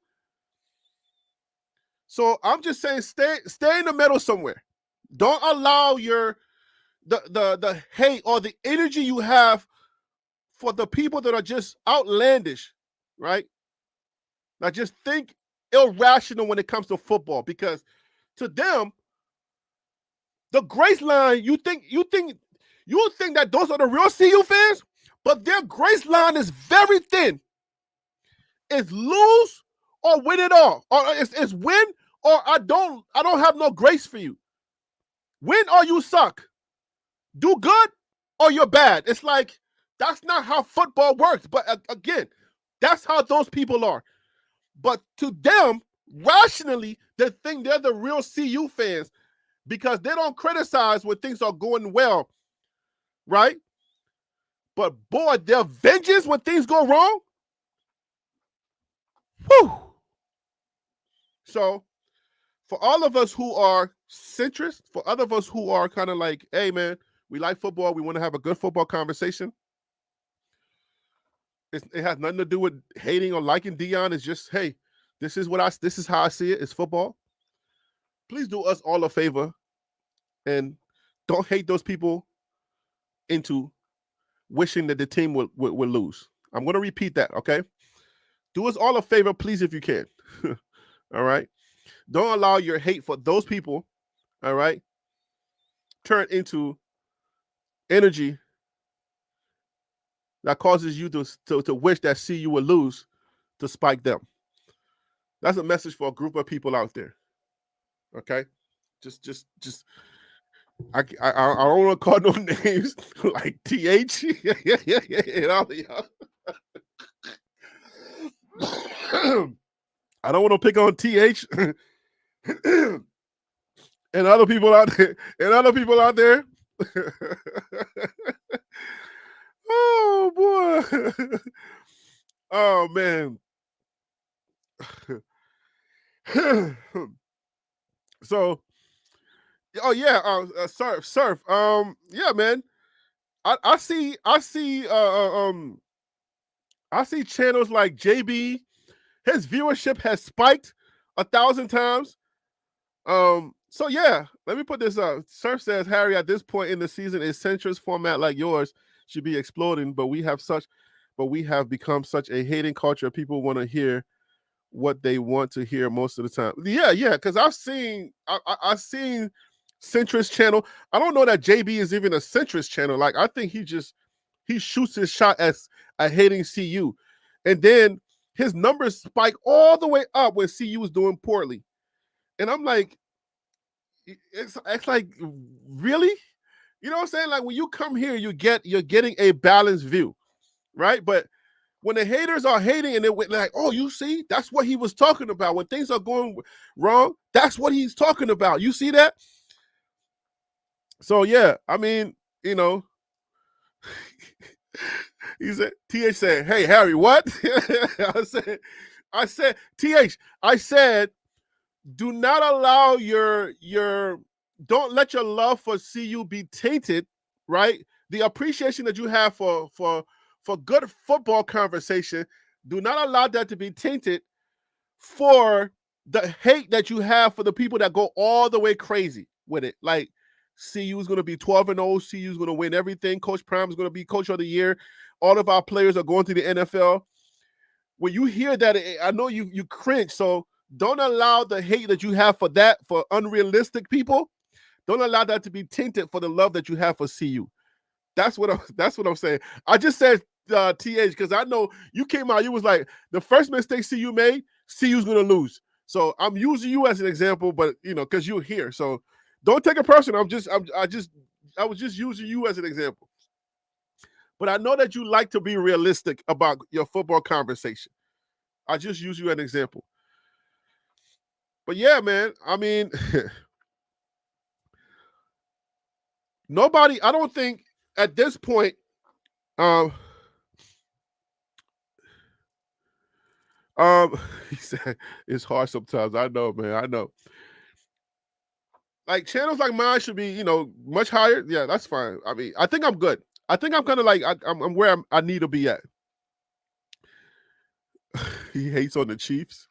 So I'm just saying, stay in the middle somewhere. Don't allow the hate or the energy you have for the people that are just outlandish right? Now just think irrational when it comes to football, because to them, the grace line, you think that those are the real CU fans, but their grace line is very thin. It's lose or win it all, or it's win or I don't have no grace for you. Win or you suck. Do good or you're bad. It's like that's not how football works. But again, that's how those people are. But to them, rationally, they think they're the real CU fans because they don't criticize when things are going well, right? But boy, their vengeance when things go wrong. Whew. So for all of us who are centrists, for other of us who are kind of like, hey man, we like football, we want to have a good football conversation. It has nothing to do with hating or liking Deion. It's just, hey, this is how I see it. It's football. Please do us all a favor and don't hate those people into wishing that the team will lose. I'm going to repeat that, okay? Do us all a favor, please, if you can. All right? Don't allow your hate for those people, all right, turn into energy that causes you to wish that CU will lose to spike them. That's a message for a group of people out there. Okay? Just I don't want to call no names like TH and all of y'all. I don't want to pick on TH and other people out there. Oh boy. Oh man. So surf. Yeah, man. I see channels like JB. His viewership has spiked 1,000 times. So yeah, let me put this up. Surf says, Harry, at this point in the season, a centrist format like yours should be exploding, but we have become such a hating culture. People want to hear what they want to hear most of the time. Yeah, because I've seen centrist channel. I don't know that JB is even a centrist channel. Like, I think he shoots his shot as a hating CU. And then his numbers spike all the way up when CU is doing poorly. And I'm like, it's like, really? You know what I'm saying? Like, when you come here, you're getting a balanced view, right? But when the haters are hating and they're like, oh, you see, that's what he was talking about. When things are going wrong, that's what he's talking about. You see that? So yeah, I mean, you know, he said, TH said, hey, Harry, what? I said, TH, I said, do not allow don't let your love for CU be tainted, right? The appreciation that you have for good football conversation, do not allow that to be tainted for the hate that you have for the people that go all the way crazy with it. Like, CU is going to be 12-0. CU is going to win everything. Coach Prime is going to be coach of the year. All of our players are going to the NFL. When you hear that, I know you cringe. So don't allow the hate that you have for unrealistic people. Don't allow that to be tainted for the love that you have for CU. That's what I'm saying. I just said TH because I know you came out. You was like, the first mistake CU made, CU's going to lose. So I'm using you as an example, but because you're here. So don't take it personal. I was just using you as an example. But I know that you like to be realistic about your football conversation. I just use you as an example. But yeah, man, I mean, nobody, I don't think at this point, he said it's hard sometimes. I know, man. I know. Like, channels like mine should be, much higher. Yeah, that's fine. I mean, I think I'm good. I think I'm kind of like I'm where I need to be at. He hates on the Chiefs.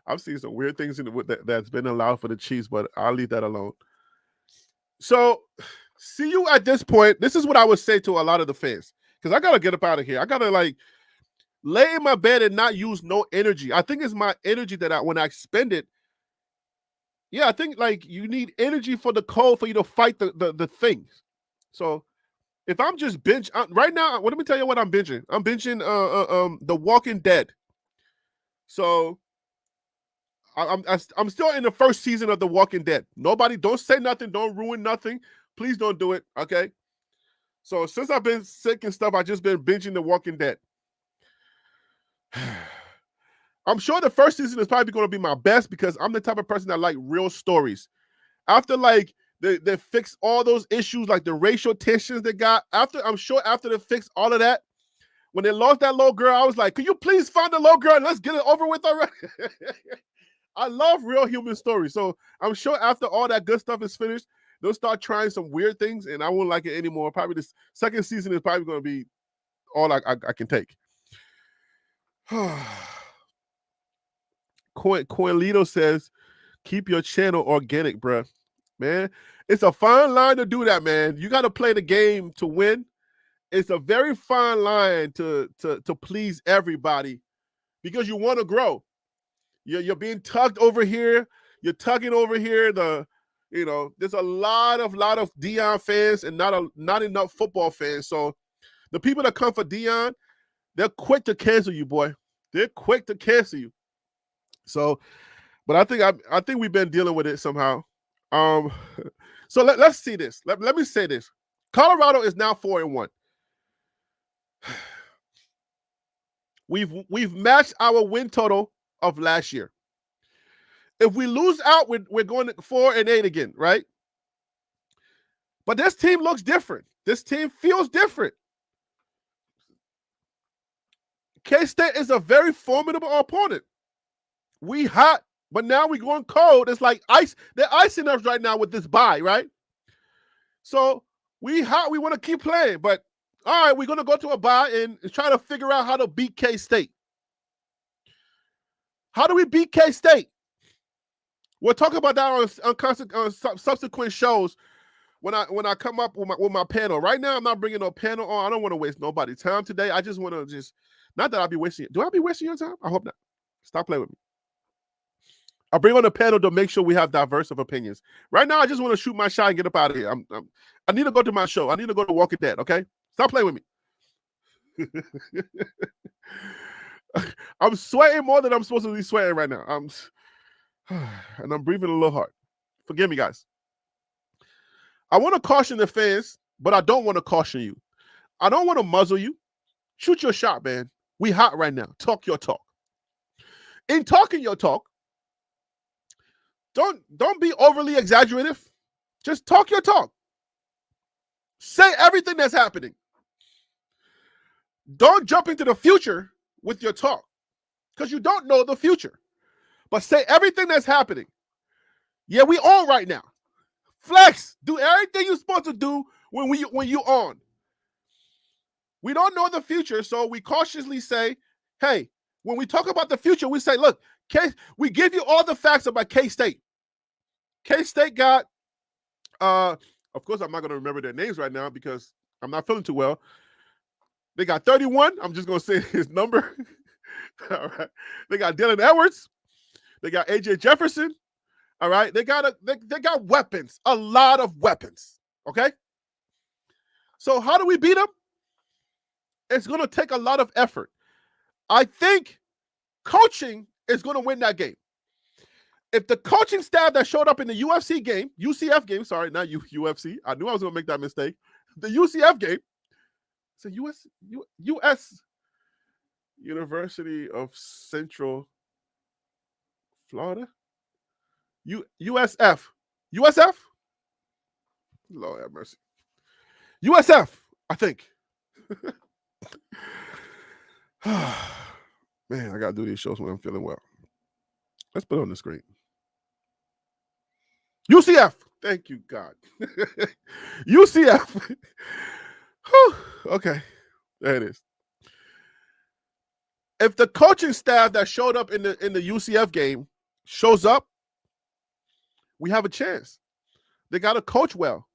I've seen some weird things that's been allowed for the Chiefs, but I'll leave that alone. So, see you at this point. This is what I would say to a lot of the fans, because I gotta get up out of here. I gotta lay in my bed and not use no energy. I think it's my energy that when I spend it, yeah, I think like you need energy for the cold for you to fight the things. So if I'm just right now, let me tell you what I'm binging. I'm binging The Walking Dead. So I'm still in the first season of The Walking Dead. Nobody, don't say nothing, don't ruin nothing. Please don't do it, okay? So since I've been sick and stuff, I've just been binging The Walking Dead. I'm sure the first season is probably going to be my best because I'm the type of person that like real stories. After like they fix all those issues, like the racial tensions they got, I'm sure after they fix all of that, when they lost that little girl, I was like, could you please find the little girl and let's get it over with already? I love real human stories. So I'm sure after all that good stuff is finished, they'll start trying some weird things and I won't like it anymore. Probably the second season is probably going to be all I can take. Coinlito says, keep your channel organic, bruh. Man, it's a fine line to do that, man. You got to play the game to win. It's a very fine line to please everybody because you want to grow. You're being tugged over here. You're tugging over here. There's a lot of Deion fans and not enough football fans. So the people that come for Deion, they're quick to cancel you, boy. They're quick to cancel you. So, but I think we've been dealing with it somehow. So let's see this. Let me say this. Colorado is now 4-1. We've matched our win total of last year. If we lose out, we're going to 4-8 again, right? But this team looks different. This team feels different. K-State is a very formidable opponent. We hot, but now we're going cold. It's like ice. They're icing us right now with this bye, right? So we hot. We want to keep playing, but all right, we're going to go to a bye and try to figure out how to beat K-State. How do we beat K-State? We'll talk about that on subsequent shows when I come up with my panel. Right now, I'm not bringing no panel on. I don't want to waste nobody's time today. I just want to not that I'll be wasting it. Do I be wasting your time? I hope not. Stop playing with me. I'll bring on a panel to make sure we have diverse of opinions. Right now, I just want to shoot my shot and get up out of here. I need to go to my show. I need to go to Walking Dead, okay? Stop playing with me. I'm sweating more than I'm supposed to be sweating right now. And I'm breathing a little hard. Forgive me, guys. I want to caution the fans, but I don't want to caution you. I don't want to muzzle you. Shoot your shot, man. We hot right now. Talk your talk. In talking your talk, don't be overly exaggerative. Just talk your talk. Say everything that's happening. Don't jump into the future with your talk because you don't know the future. But say everything that's happening. Yeah, we on right now. Flex. Do everything you're supposed to do when you on. We don't know the future, so we cautiously say, hey, when we talk about the future, we say, look, we give you all the facts about K-State. K-State got, of course, I'm not going to remember their names right now because I'm not feeling too well. They got 31. I'm just going to say his number. All right. They got Dylan Edwards. They got AJ Jefferson. All right. They got weapons, a lot of weapons. Okay. So how do we beat them? It's going to take a lot of effort. I think coaching is going to win that game. If the coaching staff that showed up in the UCF game, sorry, not UFC. I knew I was going to make that mistake. The UCF game, it's a U.S. University of Central Florida. USF. Lord have mercy. USF, I think. Man, I got to do these shows when I'm feeling well. Let's put it on the screen. UCF. Thank you, God. UCF. Okay. There it is. If the coaching staff that showed up in the UCF game shows up, we have a chance. They got to coach well.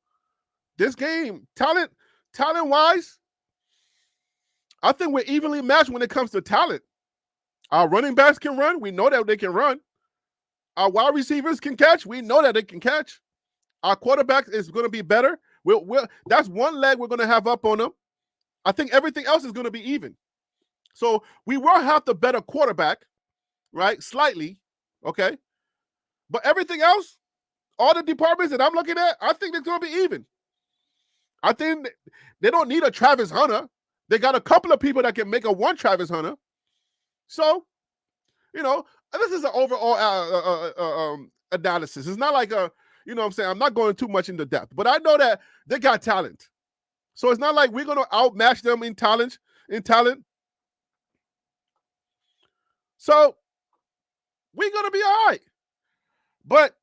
This game, talent-wise, I think we're evenly matched when it comes to talent. Our running backs can run. We know that they can run. Our wide receivers can catch. We know that they can catch. Our quarterback is going to be better. That's one leg we're going to have up on them. I think everything else is going to be even. So we will have the better quarterback, right? Slightly, okay? But everything else, all the departments that I'm looking at, I think it's going to be even. I think they don't need a Travis Hunter. They got a couple of people that can make a one Travis Hunter. So, this is an overall analysis. It's not like what I'm saying? I'm not going too much into depth, but I know that they got talent. So it's not like we're going to outmatch them in talent. So we're going to be all right. But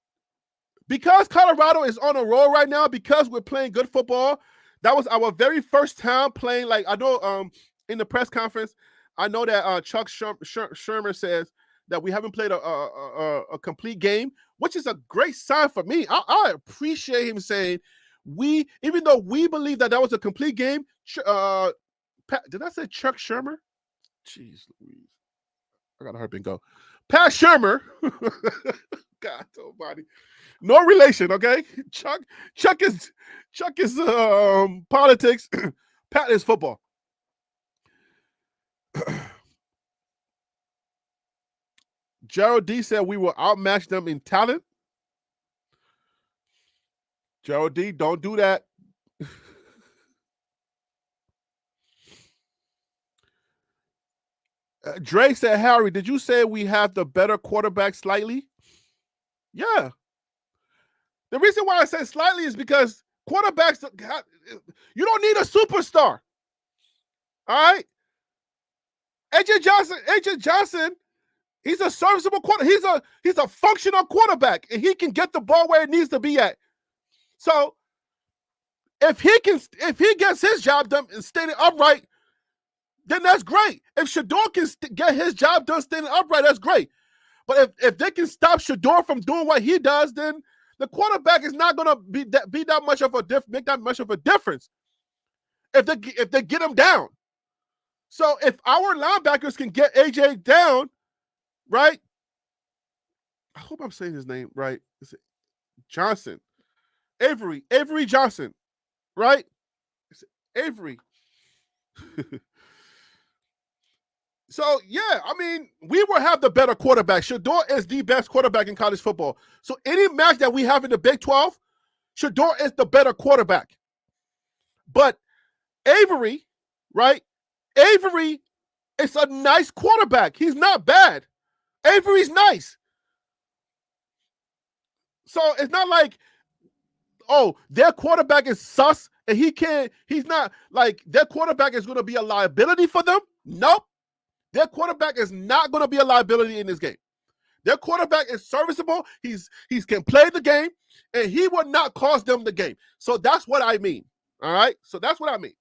because Colorado is on a roll right now, because we're playing good football, that was our very first time playing. Like, I know in the press conference, I know that Chuck Shermer says that we haven't played a complete game, which is a great sign for me. I appreciate him saying even though we believe that was a complete game. Did I say Chuck Shermer? Jeez Louise. I got to hurry and go. Pat Shermer. God almighty. No relation, okay? Chuck is politics. Pat is football. Gerald D said we will outmatch them in talent. Gerald D, don't do that. Dre said, Harry, did you say we have the better quarterback slightly? Yeah. The reason why I said slightly is because quarterbacks, you don't need a superstar. All right? AJ Johnson, he's a serviceable quarterback. He's a functional quarterback, and he can get the ball where it needs to be at. So if he gets his job done and standing upright, then that's great. If Shedeur can get his job done standing upright, that's great. But if they can stop Shedeur from doing what he does, then the quarterback is not going to be that much of a make that much of a difference. If they get him down. So if our linebackers can get AJ down, right? I hope I'm saying his name right. Is it Johnson? Avery Johnson, right? Is it Avery? So, yeah, I mean, we will have the better quarterback. Shedeur is the best quarterback in college football. So any match that we have in the Big 12, Shedeur is the better quarterback. But Avery, right? Avery is a nice quarterback. He's not bad. Avery's nice. So it's not like, oh, their quarterback is sus and he's not like their quarterback is going to be a liability for them. Nope. Their quarterback is not going to be a liability in this game. Their quarterback is serviceable. He can play the game, and he will not cost them the game. So that's what I mean. All right? So that's what I mean.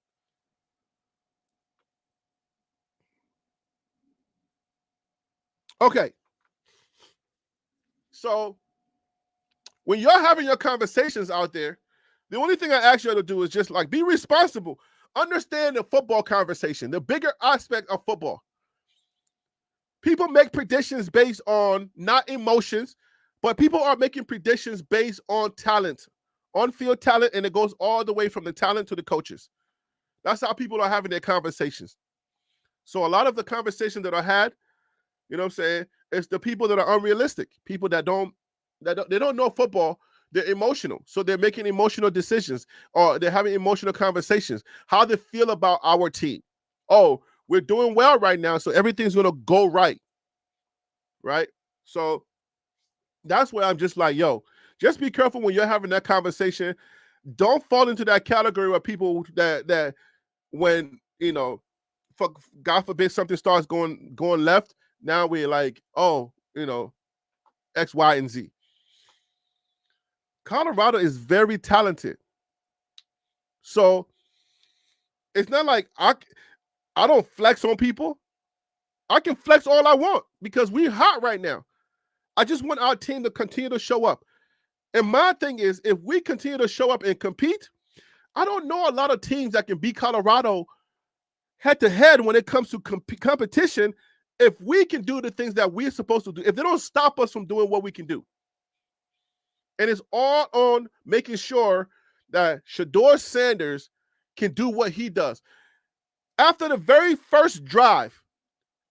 Okay. So when you're having your conversations out there, the only thing I ask you to do is just like be responsible. Understand the football conversation, the bigger aspect of football. People make predictions based on not emotions, but people are making predictions based on talent, on-field talent, and it goes all the way from the talent to the coaches. That's how people are having their conversations. So a lot of the conversations that are had, you know what I'm saying, it's the people that are unrealistic, people that don't know football. They're emotional. So they're making emotional decisions or they're having emotional conversations. How they feel about our team. Oh, we're doing well right now, so everything's going to go right. Right? So that's where I'm just like, yo, just be careful when you're having that conversation. Don't fall into that category of people that when, God forbid something starts going left, now we're like, oh, X, Y, and Z. Colorado is very talented. So it's not like I don't flex on people. I can flex all I want because we're hot right now. I just want our team to continue to show up. And my thing is, if we continue to show up and compete, I don't know a lot of teams that can beat Colorado head to head when it comes to competition if we can do the things that we're supposed to do, if they don't stop us from doing what we can do. And it's all on making sure that Shedeur Sanders can do what he does. After the very first drive,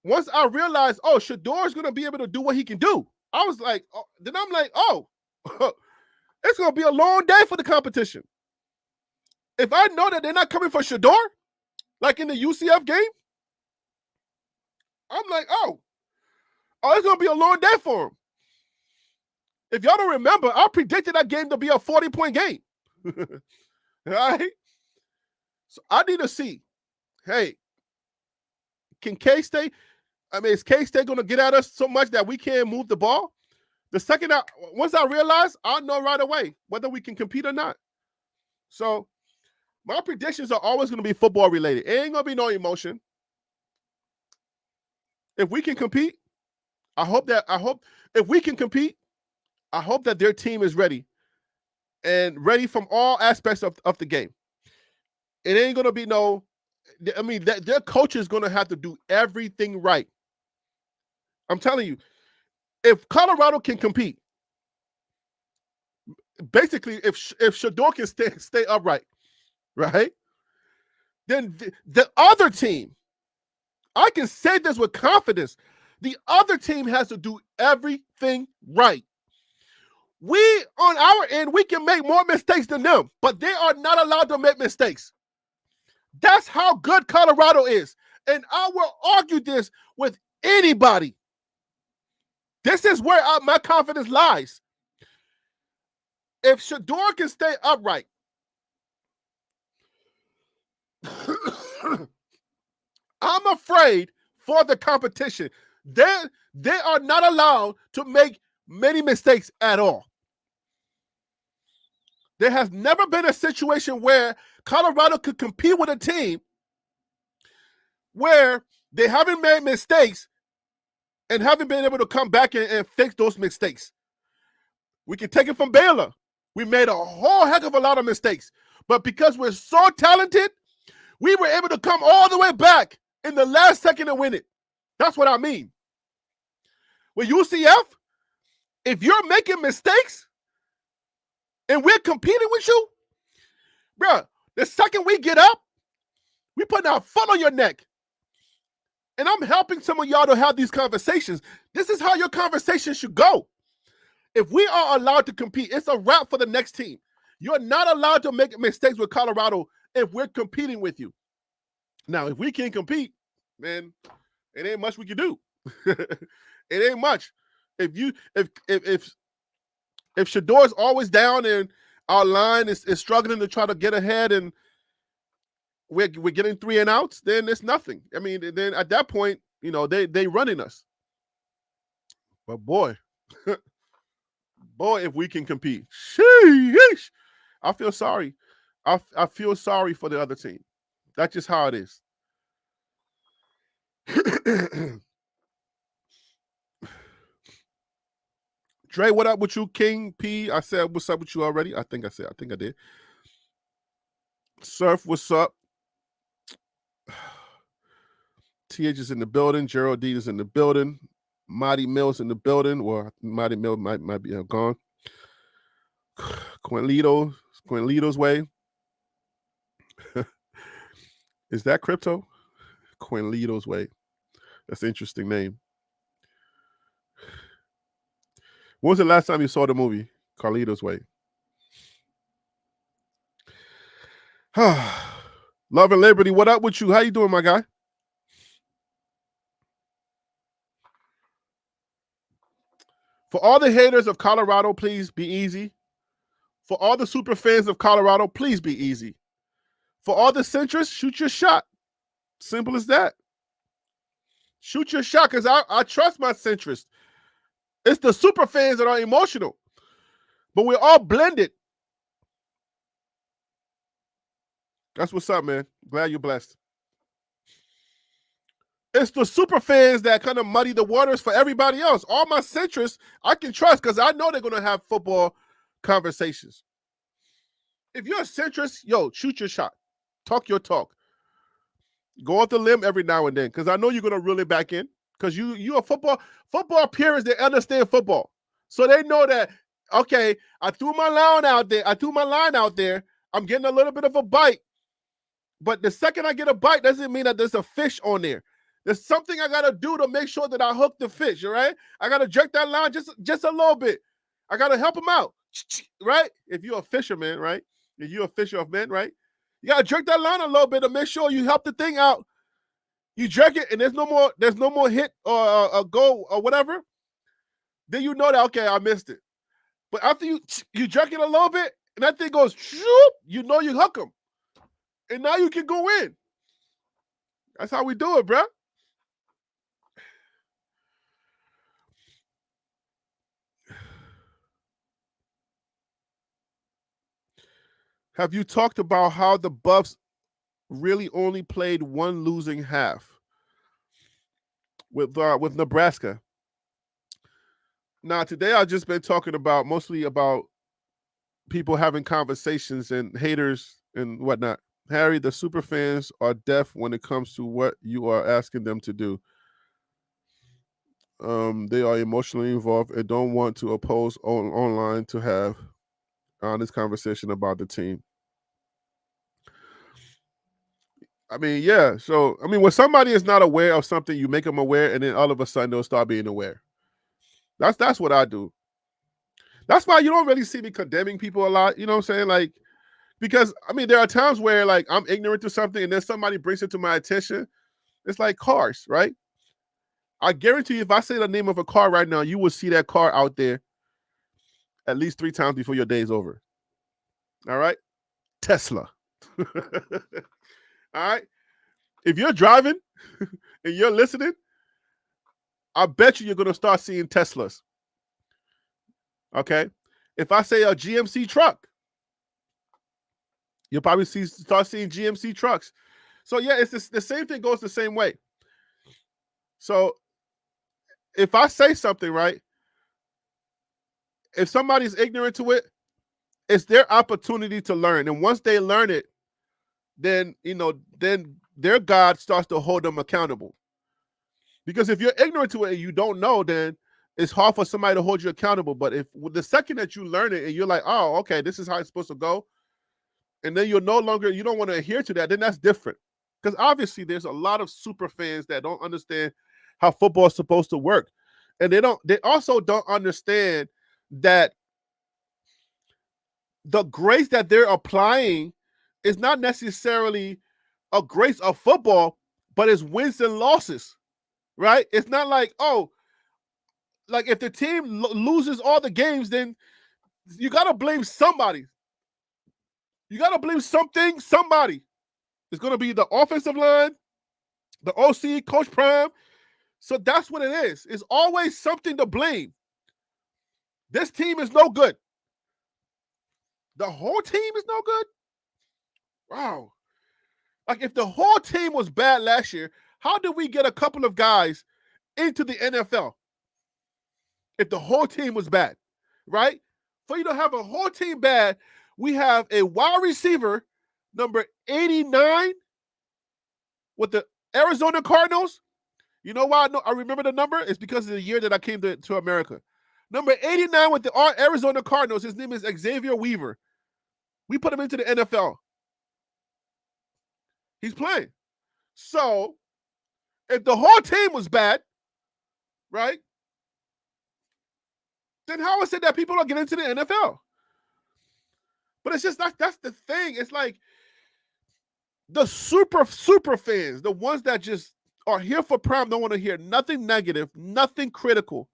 once I realized, oh, Shedeur is going to be able to do what he can do, I was like, oh, then I'm like, oh, it's going to be a long day for the competition. If I know that they're not coming for Shedeur, like in the UCF game, I'm like, oh, it's going to be a long day for him. If y'all don't remember, I predicted that game to be a 40-point game. All right? So I need to see, hey, can K-State, is K-State going to get at us so much that we can't move the ball? Once I realize, I'll know right away whether we can compete or not. So my predictions are always going to be football related. It ain't going to be no emotion. If we can compete, I hope if we can compete, I hope that their team is ready and ready from all aspects of the game. It ain't going to be their coach is going to have to do everything right. I'm telling you, if Colorado can compete, basically, if Shedeur can stay upright, right, then the other team, I can say this with confidence, the other team has to do everything right. We, on our end, we can make more mistakes than them, but they are not allowed to make mistakes. That's how good Colorado is. And I will argue this with anybody. This is where my confidence lies. If Shedeur can stay upright, I'm afraid for the competition. They are not allowed to make many mistakes at all. There has never been a situation where Colorado could compete with a team where they haven't made mistakes and haven't been able to come back and fix those mistakes. We can take it from Baylor. We made a whole heck of a lot of mistakes. But because we're so talented, we were able to come all the way back in the last second and win it. That's what I mean. With UCF, if you're making mistakes and we're competing with you, bro, the second we get up, we put our foot on your neck. And I'm helping some of y'all to have these conversations. This is how your conversation should go. If we are allowed to compete, it's a wrap for the next team. You're not allowed to make mistakes with Colorado if we're competing with you. Now, if we can't compete, man, it ain't much we can do. It ain't much. If Shedeur is always down and our line is struggling to try to get ahead and we're getting 3 and outs, then it's nothing. I mean, then at that point, they running us. But boy, if we can compete, sheesh, I feel sorry. I feel sorry for the other team. That's just how it is. Dre, what up with you, King P? I said what's up with you already. I think I did. Surf, what's up? TH is in the building. Geraldine is in the building. Marty Mills in the building. Well, Marty Mills might be gone. Quinlito's way. Is that crypto? Quinlito's way. That's an interesting name. When was the last time you saw the movie Carlito's Way? Love and Liberty, what up with you? How you doing, my guy? For all the haters of Colorado, please be easy. For all the super fans of Colorado, please be easy. For all the centrists, shoot your shot. Simple as that. Shoot your shot, because I trust my centrists. It's the super fans that are emotional. But we're all blended. That's what's up, man. Glad you're blessed. It's the super fans that kind of muddy the waters for everybody else. All my centrists, I can trust because I know they're going to have football conversations. If you're a centrist, yo, shoot your shot. Talk your talk. Go off the limb every now and then, because I know you're gonna reel it back in. Because you a football purists, they understand football. So they know that, okay, I threw my line out there. I'm getting a little bit of a bite. But the second I get a bite doesn't mean that there's a fish on there. There's something I gotta do to make sure that I hook the fish, all right? I gotta jerk that line just a little bit. I gotta help him out, right? If you're a fisherman, right? If you're a fisher of men, right? You gotta jerk that line a little bit to make sure you help the thing out. You jerk it, and there's no more hit or a goal or whatever. Then you know that, okay, I missed it. But after you jerk it a little bit, and that thing goes, shoop, you know you hook them. And now you can go in. That's how we do it, bro. Have you talked about how the Buffs really only played one losing half with Nebraska? Now, today I've just been talking mostly about people having conversations and haters and whatnot. Harry, the super fans are deaf when it comes to what you are asking them to do. They are emotionally involved and don't want to oppose online to have honest conversation about the team. I mean, yeah. So, I mean, when somebody is not aware of something, you make them aware, and then all of a sudden they'll start being aware. That's what I do. That's why you don't really see me condemning people a lot. You know what I'm saying? Like, because, I mean, there are times where, like, I'm ignorant to something, and then somebody brings it to my attention. It's like cars, right? I guarantee you, if I say the name of a car right now, you will see that car out there at least 3 times before your day is over. All right? Tesla. All right? If you're driving and you're listening, I bet you're going to start seeing Teslas. Okay? If I say a GMC truck, you'll probably start seeing GMC trucks. So, yeah, it's the same thing goes the same way. So, if I say something, right, if somebody's ignorant to it, it's their opportunity to learn. And once they learn it, then, then their God starts to hold them accountable. Because if you're ignorant to it and you don't know, then it's hard for somebody to hold you accountable. But if the second that you learn it and you're like, oh, okay, this is how it's supposed to go, and then you don't want to adhere to that, then that's different. Because obviously there's a lot of super fans that don't understand how football is supposed to work. And they also don't understand that the grace that they're applying is not necessarily a grace of football, but it's wins and losses, right? It's not like, oh, like if the team loses all the games, then you got to blame somebody. You got to blame somebody. It's going to be the offensive line, the OC, Coach Prime. So that's what it is. It's always something to blame. This team is no good. The whole team is no good? Wow. Like, if the whole team was bad last year, how did we get a couple of guys into the NFL? If the whole team was bad, right? For you to have a whole team bad, we have a wide receiver, number 89, with the Arizona Cardinals. You know why I remember the number? It's because of the year that I came to America. Number 89 with the Arizona Cardinals, his name is Xavier Weaver. We put him into the NFL. He's playing. So, if the whole team was bad, right, then how is it that people don't get into the NFL? But it's just like, that's the thing. It's like the super fans, the ones that just are here for Prime, don't want to hear nothing negative, nothing critical,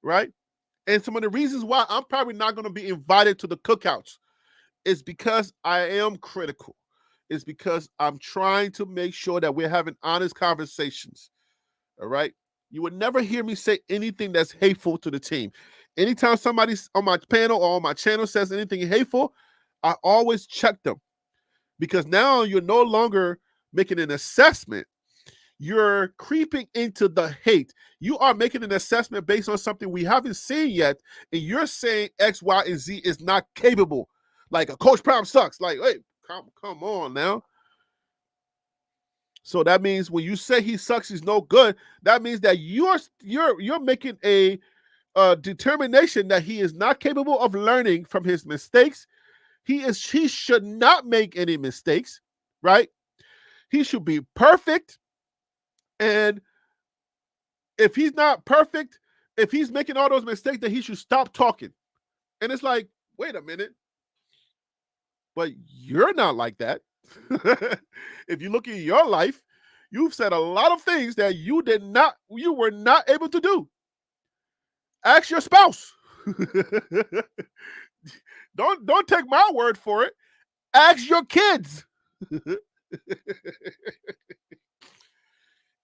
right? And some of the reasons why I'm probably not going to be invited to the cookouts is because I am critical. It's because I'm trying to make sure that we're having honest conversations, all right? You would never hear me say anything that's hateful to the team. Anytime somebody on my panel or on my channel says anything hateful, I always check them. Because now you're no longer making an assessment. You're creeping into the hate. You are making an assessment based on something we haven't seen yet, and you're saying X, Y, and Z is not capable. Like, a Coach Prime sucks. Like, hey, come on now. So that means when you say he sucks, he's no good. That means that you're making a determination that he is not capable of learning from his mistakes. He should not make any mistakes, right? He should be perfect. And if he's not perfect, if he's making all those mistakes, then he should stop talking. And it's like, wait a minute. But you're not like that. If you look at your life, you've said a lot of things that you were not able to do. Ask your spouse. Don't take my word for it. Ask your kids.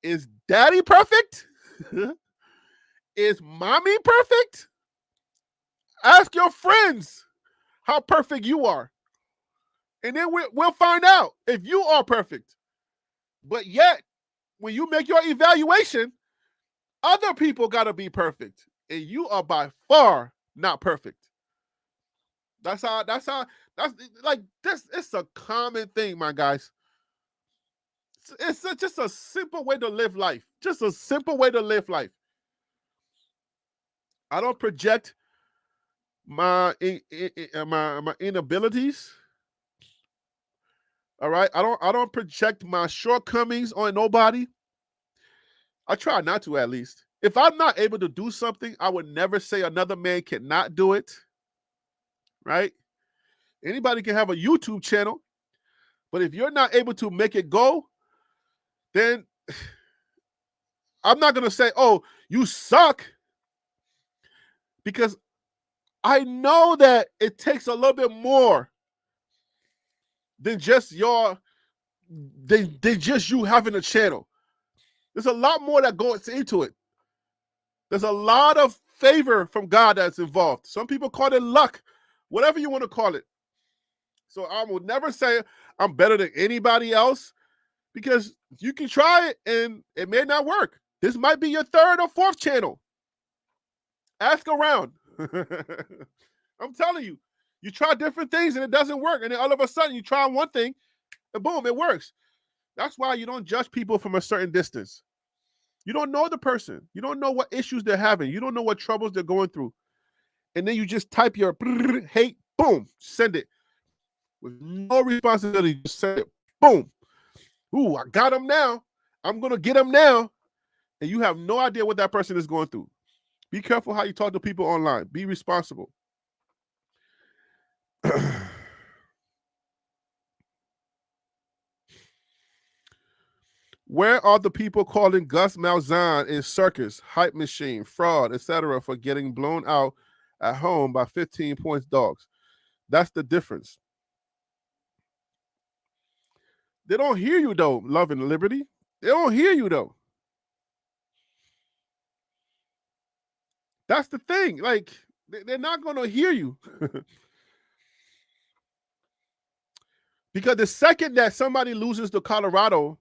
Is daddy perfect? Is mommy perfect? Ask your friends how perfect you are. And then we'll find out if you are perfect. But yet, when you make your evaluation, other people got to be perfect. And you are by far not perfect. That's like this. It's a common thing, my guys. It's just a simple way to live life. Just a simple way to live life. I don't project my inabilities. All right. I don't project my shortcomings on nobody. I try not to, at least. If I'm not able to do something, I would never say another man cannot do it. Right? Anybody can have a YouTube channel, but if you're not able to make it go, then I'm not going to say, oh, you suck. Because I know that it takes a little bit more than just just you having a channel. There's a lot more that goes into it. There's a lot of favor from God that's involved. Some people call it luck, whatever you want to call it. So I will never say I'm better than anybody else, because you can try it and it may not work. This might be your third or fourth channel. Ask around. I'm telling you, you try different things and it doesn't work. And then all of a sudden you try one thing and boom, it works. That's why you don't judge people from a certain distance. You don't know the person. You don't know what issues they're having. You don't know what troubles they're going through. And then you just type your hate, boom, send it. With no responsibility, just send it. Boom. Ooh, I got him now. I'm going to get him now. And you have no idea what that person is going through. Be careful how you talk to people online. Be responsible. Where are the people calling Gus Malzahn a circus, hype machine, fraud, etc. for getting blown out at home by 15 points dogs? That's the difference. They don't hear you, though, Love and Liberty. They don't hear you, though. That's the thing. Like, they're not going to hear you. Because the second that somebody loses to Colorado,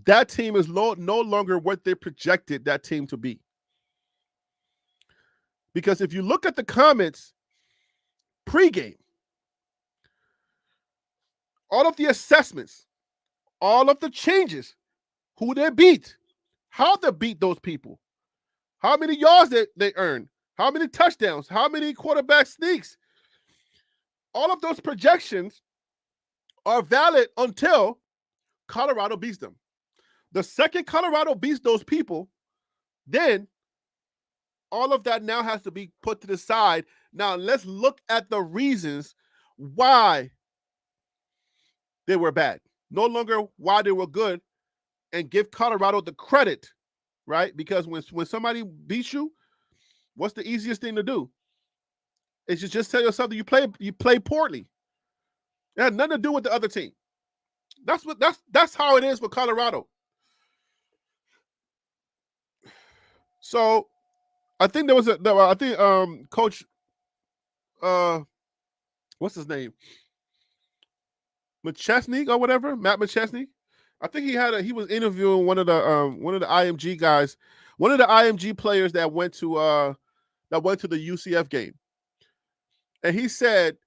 that team is no longer what they projected that team to be. Because if you look at the comments pregame, all of the assessments, all of the changes, who they beat, how they beat those people, how many yards they earned, how many touchdowns, how many quarterback sneaks, all of those projections are valid until Colorado beats them. The second Colorado beats those people, then all of that now has to be put to the side. Now let's look at the reasons why they were bad. No longer why they were good, and give Colorado the credit, right? Because when somebody beats you, what's the easiest thing to do? It's just tell yourself that you play poorly. It had nothing to do with the other team. That's how it is for Colorado. So I think Coach what's his name? McChesney or whatever, Matt McChesney. I think he was interviewing one of the IMG guys, one of the IMG players that went to the UCF game. And he said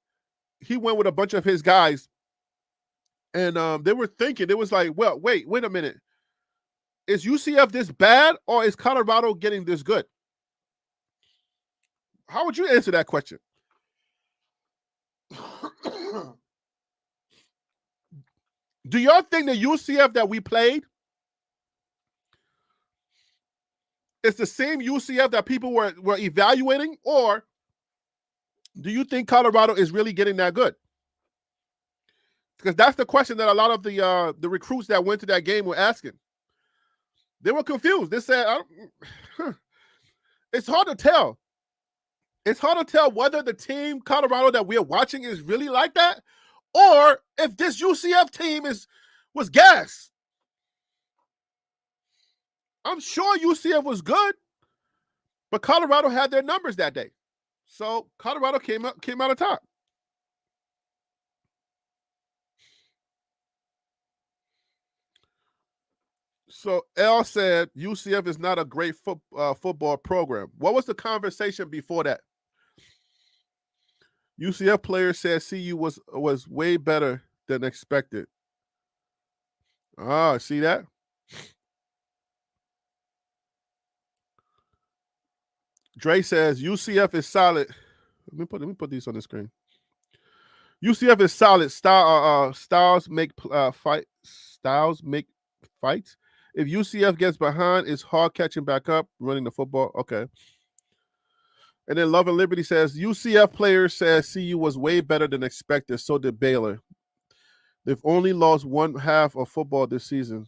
he went with a bunch of his guys And they were thinking, it was like, well, wait a minute. Is UCF this bad or is Colorado getting this good? How would you answer that question? Do y'all think the UCF that we played is the same UCF that people were evaluating, or do you think Colorado is really getting that good? Because that's the question that a lot of the recruits that went to that game were asking. They were confused. They said, it's hard to tell. It's hard to tell whether the team Colorado that we're watching is really like that, or if this UCF team was gas. I'm sure UCF was good, but Colorado had their numbers that day. So Colorado came out of top. So L said UCF is not a great football program. What was the conversation before that? UCF player said CU was way better than expected. Ah, see that? Dre says UCF is solid. Let me put these on the screen. UCF is solid. Styles make fights. If UCF gets behind, it's hard catching back up, running the football. Okay. And then Love and Liberty says UCF player says CU was way better than expected. So did Baylor. They've only lost one half of football this season.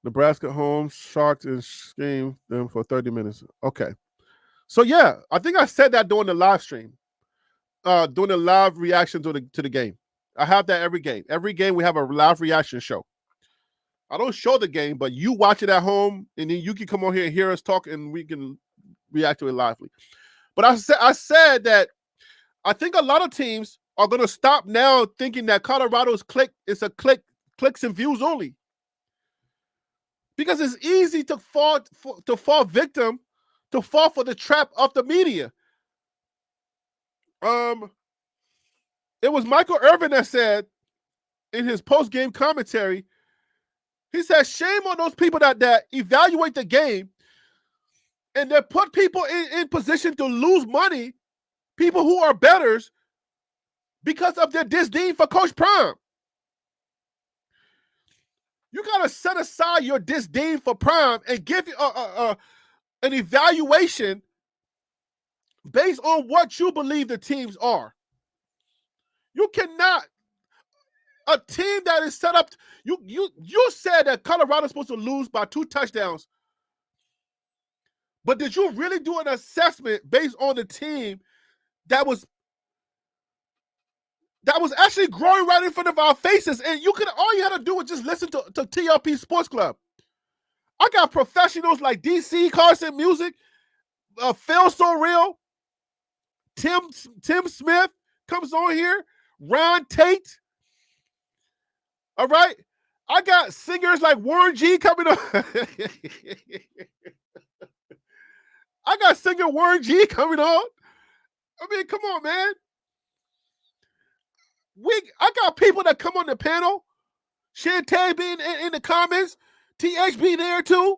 Nebraska home, Sharks and scheme them for 30 minutes. Okay. So yeah, I think I said that during the live stream, during the live reaction to the game. I have that every game. Every game we have a live reaction show. I don't show the game, but you watch it at home, and then you can come on here and hear us talk, and we can react to it lively. But I said that I think a lot of teams are going to stop now thinking that Colorado's is a clicks and views only, because it's easy to fall victim, to fall for the trap of the media. It was Michael Irvin that said in his post-game commentary, he said, shame on those people that evaluate the game and that put people in position to lose money, people who are bettors, because of their disdain for Coach Prime. You got to set aside your disdain for Prime and give an evaluation based on what you believe the teams are. You cannot. A team that is set up, you said that Colorado's supposed to lose by 2 touchdowns. But did you really do an assessment based on the team that was actually growing right in front of our faces? And all you had to do was just listen to TLP Sports Club. I got professionals like DC Carson Music, Phil So Real, Tim Smith comes on here, Ron Tate. All right. I got singers like Warren G coming on. I got singer Warren G coming on. I mean, come on, man. I got people that come on the panel. Shantae being in the comments. TH be there too.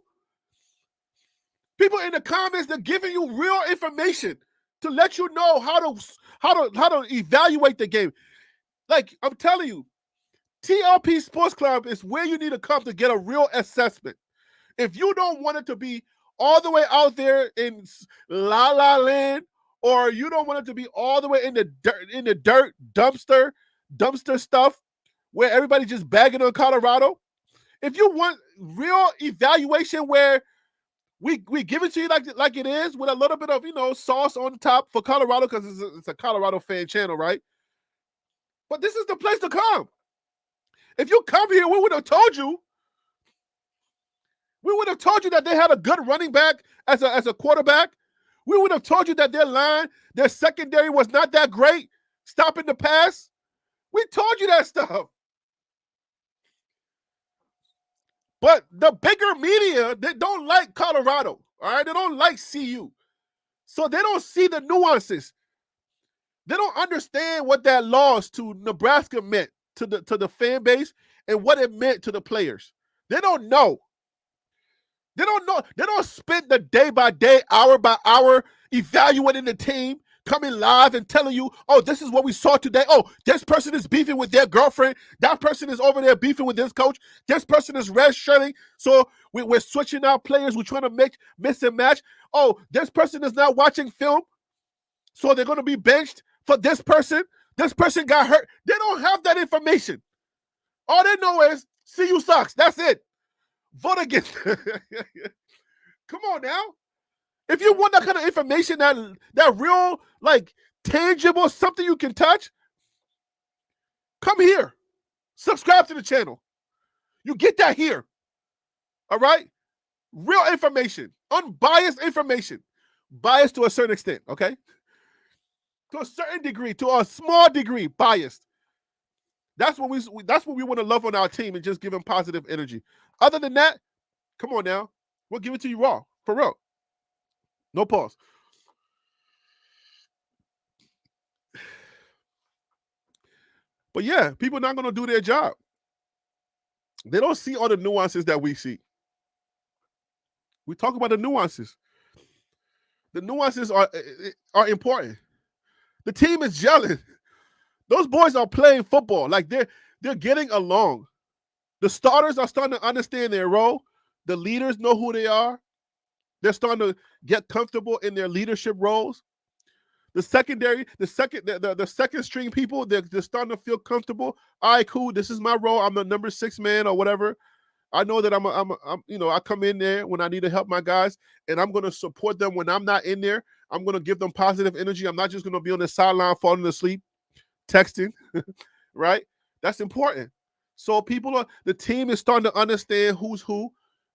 People in the comments that giving you real information to let you know how to evaluate the game. Like, I'm telling you, TLP Sports Club is where you need to come to get a real assessment. If you don't want it to be all the way out there in La La Land, or you don't want it to be all the way in the dirt dumpster stuff where everybody just bagging on Colorado. If you want real evaluation where we give it to you like it is, with a little bit of sauce on the top for Colorado, because it's a Colorado fan channel, right? But this is the place to come. If you come here, we would have told you. We would have told you that they had a good running back as a quarterback. We would have told you that their secondary was not that great, stopping the pass. We told you that stuff. But the bigger media, they don't like Colorado, all right? They don't like CU. So they don't see the nuances. They don't understand what that loss to Nebraska meant to the fan base and what it meant to the players. They don't know. They don't know. They don't spend the day by day, hour by hour evaluating the team, coming live and telling you, oh, this is what we saw today. Oh, this person is beefing with their girlfriend. That person is over there beefing with this coach. This person is red shirting. So we're switching out players. We're trying to make miss and match. Oh, this person is not watching film. So they're going to be benched for this person. This person got hurt. They don't have that information. All they know is CU sucks. That's it. Vote against. Come on now. If you want that kind of information, that real, like, tangible, something you can touch, come here. Subscribe to the channel. You get that here. All right? Real information. Unbiased information. Biased to a certain extent, okay? To a certain degree, to a small degree, biased. That's what we want to love on our team and just give them positive energy. Other than that, come on now. We'll give it to you raw. For real. No pause. But yeah, people are not going to do their job. They don't see all the nuances that we see. We talk about the nuances. The nuances are important. The team is gelling. Those boys are playing football. Like they're getting along. The starters are starting to understand their role. The leaders know who they are. They're starting to get comfortable in their leadership roles. The secondary, the second string people, they're starting to feel comfortable. All right, cool. This is my role. I'm the number 6 man or whatever. I know that I'm I come in there when I need to help my guys, and I'm going to support them when I'm not in there. I'm going to give them positive energy. I'm not just going to be on the sideline falling asleep, texting, right? That's important. So the team is starting to understand who's who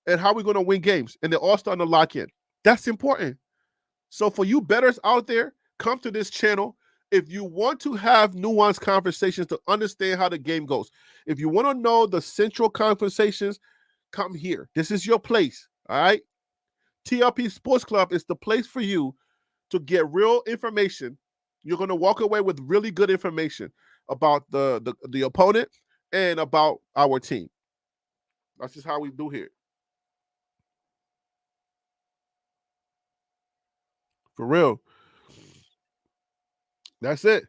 and how we're going to win games, and they're all starting to lock in. That's important. So for you bettors out there, come to this channel. If you want to have nuanced conversations to understand how the game goes, if you want to know the central conversations, come here. This is your place, all right? TLP Sports Club is the place for you to get real information. You're going to walk away with really good information about the opponent and about our team. That's just how we do here. For real. That's it.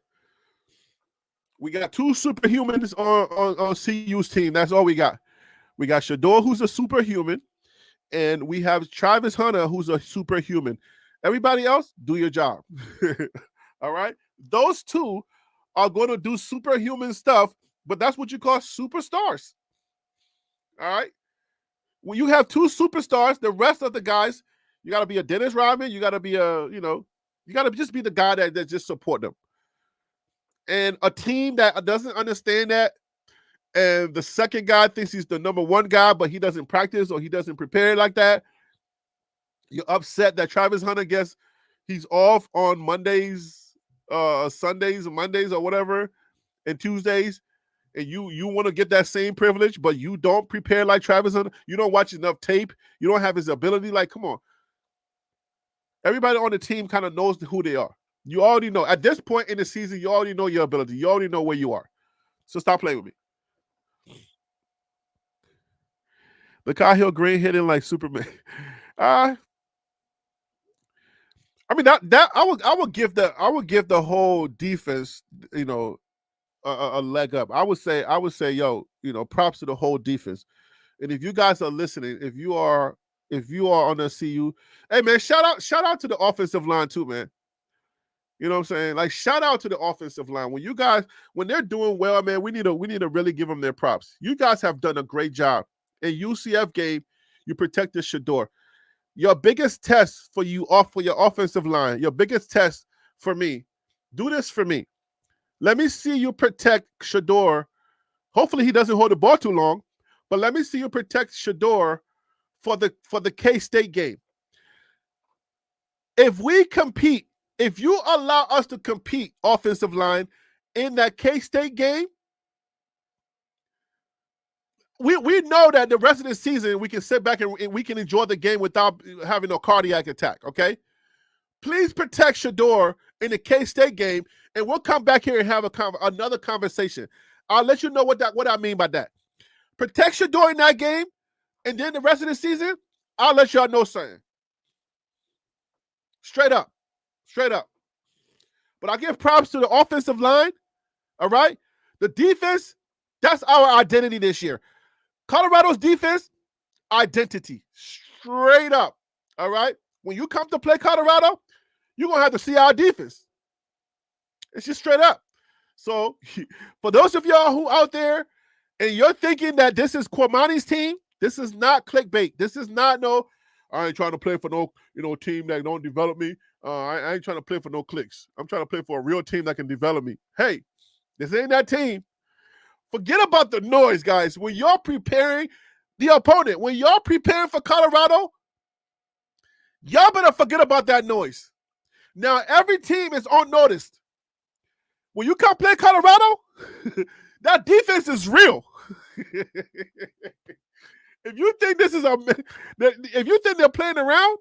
We got 2 superhumans on CU's team. That's all we got. We got Shedeur, who's a superhuman, and we have Travis Hunter, who's a superhuman. Everybody else, do your job. All right? Those 2 are going to do superhuman stuff, but that's what you call superstars. All right? When you have 2 superstars, the rest of the guys, you got to be a Dennis Rodman. You got to be you got to just be the guy that just support them. And a team that doesn't understand that, and the second guy thinks he's the number 1 guy, but he doesn't practice or he doesn't prepare like that, you're upset that Travis Hunter he's off on Mondays, Sundays, or Mondays or whatever, and Tuesdays, and you want to get that same privilege, but you don't prepare like Travis Hunter. You don't watch enough tape. You don't have his ability. Like, come on. Everybody on the team kind of knows who they are. You already know. At this point in the season, you already know your ability. You already know where you are. So stop playing with me. The Cahill Green hitting like Superman. I mean that I would give the whole defense, a leg up. I would say, yo, props to the whole defense. And if you guys are listening, if you are on the CU, hey man, shout out to the offensive line too, man. You know what I'm saying? Like, shout out to the offensive line. When they're doing well, man, we need to really give them their props. You guys have done a great job. In UCF game, you protected Shedeur. Your biggest test for your offensive line, your biggest test for me, do this for me. Let me see you protect Shedeur. Hopefully he doesn't hold the ball too long, but let me see you protect Shedeur for the K-State game. If we compete, if you allow us to compete offensive line in that K-State game, we know that the rest of the season we can sit back and we can enjoy the game without having a cardiac attack, okay? Please protect Shedeur in the K-State game, and we'll come back here and have another conversation. I'll let you know what I mean by that. Protection during that game, and then the rest of the season, I'll let y'all know something. Straight up. But I give props to the offensive line, all right? The defense, that's our identity this year. Colorado's defense, identity. Straight up, all right? When you come to play Colorado, you're going to have to see our defense. It's just straight up. So for those of y'all who out there and you're thinking that this is Cormani's team, this is not clickbait. This is not I ain't trying to play for no team that don't develop me. I ain't trying to play for no clicks. I'm trying to play for a real team that can develop me. Hey, this ain't that team. Forget about the noise, guys. When you're preparing the opponent, when you're preparing for Colorado, y'all better forget about that noise. Now, every team is on notice. When you come play Colorado, that defense is real. If you think if you think they're playing around,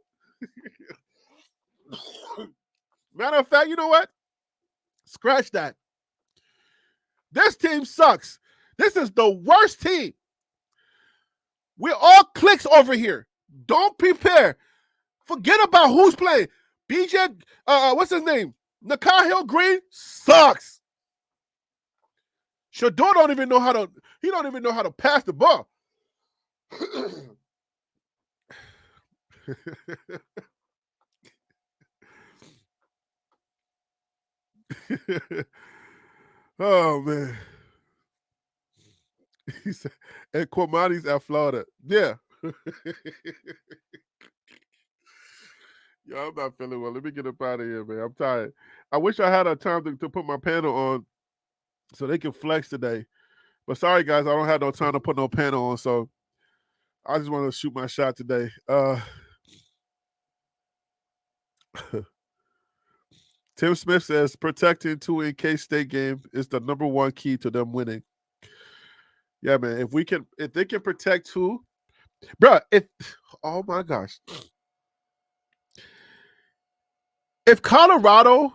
matter of fact, you know what? Scratch that. This team sucks. This is the worst team. We're all clicks over here. Don't prepare. Forget about who's playing. BJ, what's his name? Nikhai Hill-Green sucks. Shador don't even know how to pass the ball. Oh man. He said, and Cormani's at Florida. Yeah. Yo, I'm not feeling well. Let me get up out of here, man. I'm tired. I wish I had a time to put my panel on so they can flex today. But sorry, guys, I don't have no time to put no panel on, so I just want to shoot my shot today. Tim Smith says protecting two in K-State game is the number one key to them winning. Yeah, man. If they can protect two, bro. Oh my gosh, if Colorado,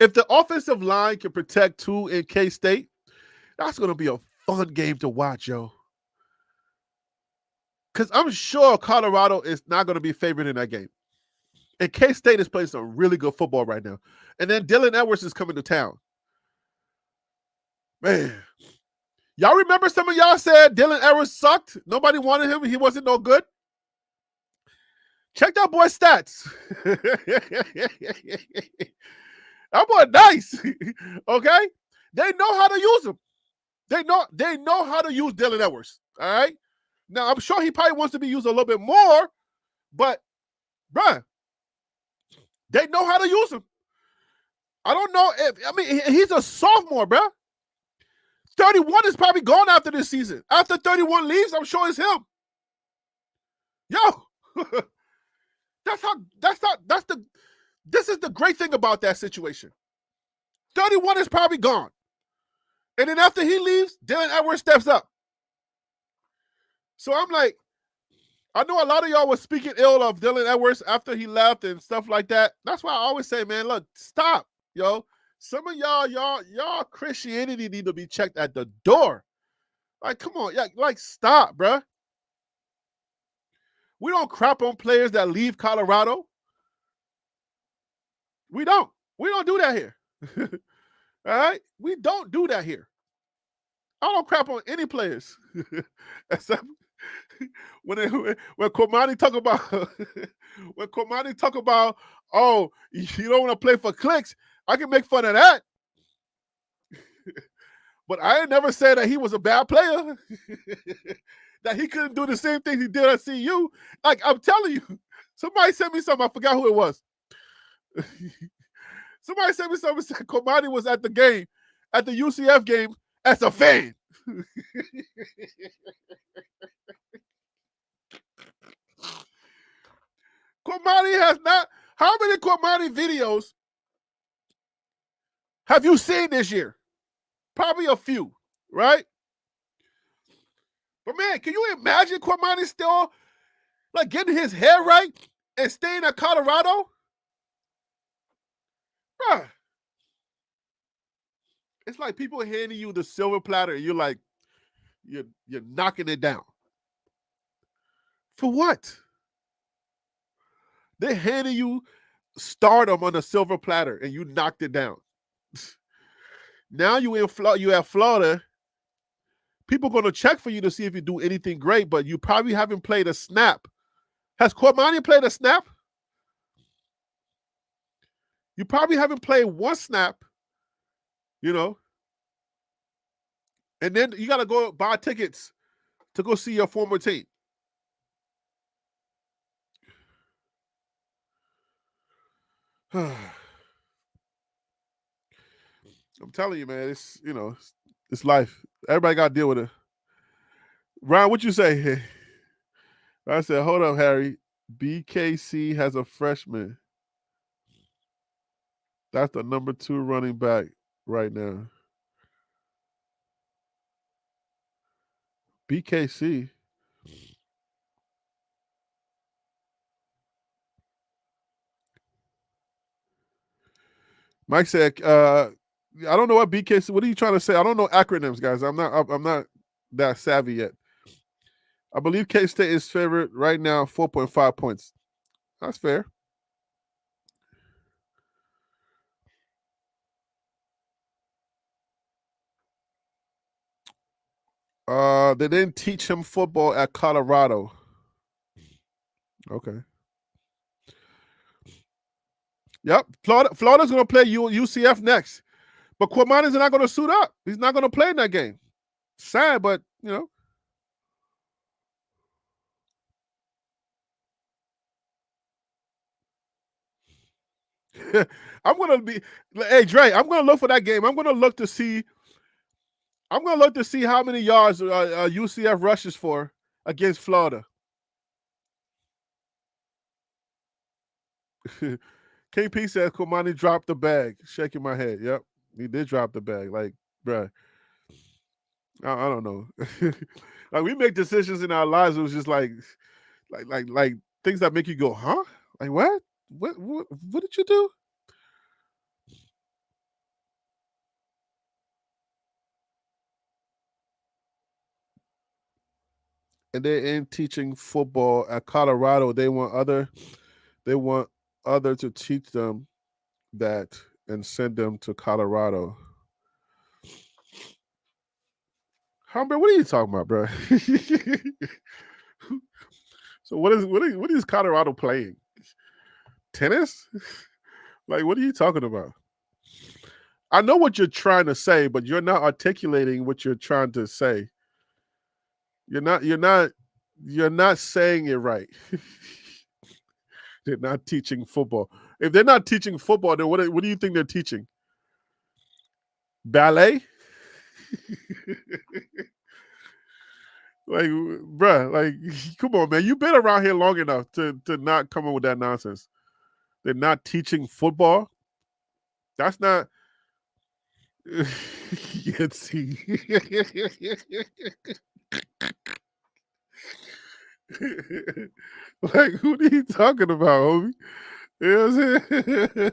if the offensive line can protect two in K-State, that's gonna be a fun game to watch, yo. Because I'm sure Colorado is not gonna be favored in that game. And K-State is playing some really good football right now. And then Dylan Edwards is coming to town. Man. Y'all remember some of y'all said Dylan Edwards sucked? Nobody wanted him. He wasn't no good. Check that boy's stats. That boy nice. Okay? They know how to use him. They know how to use Dylan Edwards. All right? Now, I'm sure he probably wants to be used a little bit more, but, bruh, they know how to use him. I don't know he's a sophomore, bruh. 31 is probably gone after this season. After 31 leaves, I'm sure it's him. Yo, this is the great thing about that situation. 31 is probably gone. And then after he leaves, Dylan Edwards steps up. So I'm like, I know a lot of y'all was speaking ill of Dylan Edwards after he left and stuff like that. That's why I always say, man, look, stop, yo. Some of y'all Christianity need to be checked at the door. Like, come on, stop, bruh. We don't crap on players that leave Colorado. We don't do that here. All right? We don't do that here. I don't crap on any players. Except when Cormani talk about oh, you don't want to play for clicks, I can make fun of that. But I ain't never said that he was a bad player. That he couldn't do the same thing he did at CU. Like, I'm telling you, somebody sent me something. I forgot who it was. Somebody sent me something. Said Cormani was at the game, at the UCF game, as a fan. Cormani has not. How many Cormani videos have you seen this year? Probably a few, right? But man, can you imagine Cormani still like getting his hair right and staying at Colorado? bruh, it's like people handing you the silver platter and you're like, you're knocking it down. For what? They're handing you stardom on a silver platter and you knocked it down. Now you at Florida. People going to check for you to see if you do anything great, but you probably haven't played a snap. Has Cormani played a snap? You probably haven't played one snap, you know. And then you got to go buy tickets to go see your former team. I'm telling you, man, it's, you know, it's life. Everybody got to deal with it. Ryan, what you say? I said, hold up, Harry. BKC has a freshman. That's the number 2 running back right now. BKC. Mike said, I don't know what BKC. What are you trying to say? I don't know acronyms, guys. I'm not that savvy yet. I believe K-State is favored right now, 4.5 points. That's fair. They didn't teach him football at Colorado. Okay. Yep. Florida's going to play UCF next. But Cormani's not going to suit up. He's not going to play in that game. Sad, but, you know. I'm going to be – hey, Dre, I'm going to look for that game. I'm going to look to see how many yards UCF rushes for against Florida. KP says Cormani dropped the bag. Shaking my head. Yep, he did drop the bag. Like, bruh, I don't know. Like, we make decisions in our lives. It was just like things that make you go, huh? Like, what? What did you do? And they're in teaching football at Colorado. They want other to teach them that and send them to Colorado. Humber, what are you talking about, bro? So what is Colorado playing? Tennis? Like, what are you talking about? I know what you're trying to say, but you're not articulating what you're trying to say. You're not saying it right. They're not teaching football. If they're not teaching football, then what do you think they're teaching? Ballet? Like, bruh, like, come on, man. You've been around here long enough to not come up with that nonsense. They're not teaching football. That's not. See. Like, who are you talking about, homie? You know what I'm saying?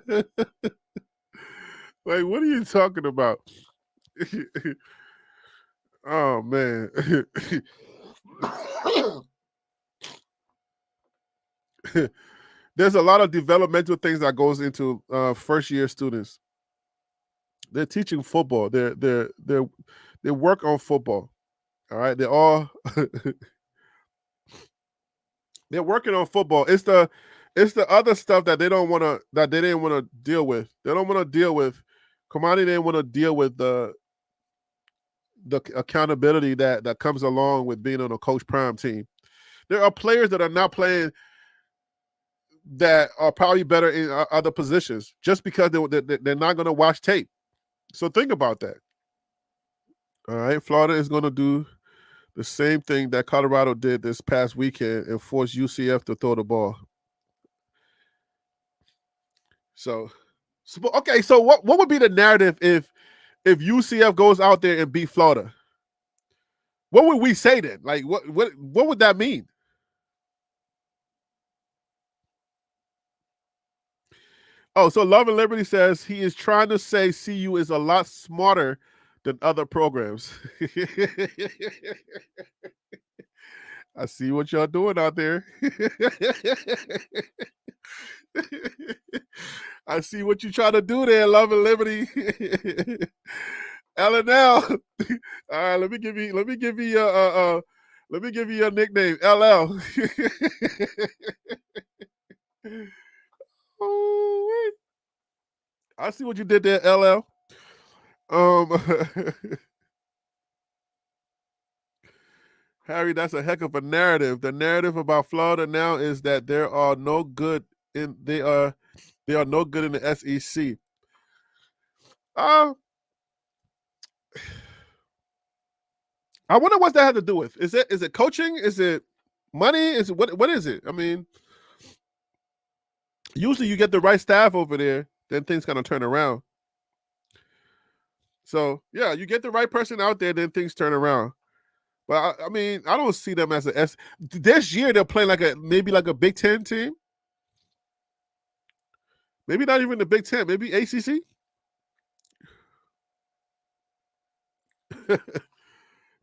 Like, what are you talking about? Oh, man. There's a lot of developmental things that goes into first-year students. They're teaching football. They work on football. All right, they're working on football. It's the other stuff that they didn't want to deal with. They don't want to deal with. Cormani didn't want to deal with the accountability that comes along with being on a Coach Prime team. There are players that are not playing that are probably better in other positions just because they're not going to watch tape. So think about that. All right, Florida is going to do the same thing that Colorado did this past weekend and force UCF to throw the ball. So okay, so what would be the narrative if UCF goes out there and beat Florida? What would we say then? Like, what would that mean? Oh, so Love and Liberty says he is trying to say CU is a lot smarter than other programs. I see what y'all doing out there. I see what you trying to do there, Love and Liberty. LNL. All right, let me give you your nickname, LL. Oh, I see what you did there, LL. Harry, that's a heck of a narrative. The narrative about Florida now is that they are no good in the SEC. I wonder what that had to do with. Is it coaching? Is it money? Is it what is it? I mean, usually you get the right staff over there, then things kind of turn around. So yeah, you get the right person out there, then things turn around. But I mean, I don't see them as a S. This year they'll play maybe like a Big Ten team. Maybe not even the Big Ten. Maybe ACC.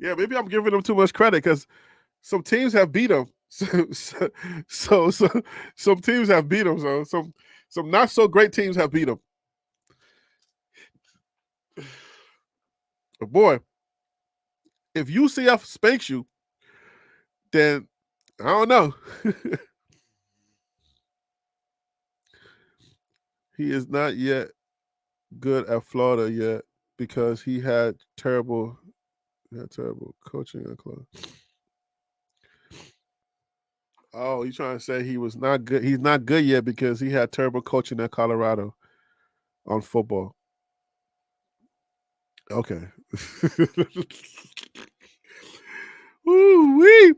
Yeah, maybe I'm giving them too much credit because some teams have beat them. So some teams have beat them. So some not so great teams have beat them. But boy, if UCF spanks you, then I don't know. He is not yet good at Florida yet because he had terrible coaching at club. Oh, you trying to say he was not good? He's not good yet because he had terrible coaching at Colorado on football. Okay. Ooh-wee.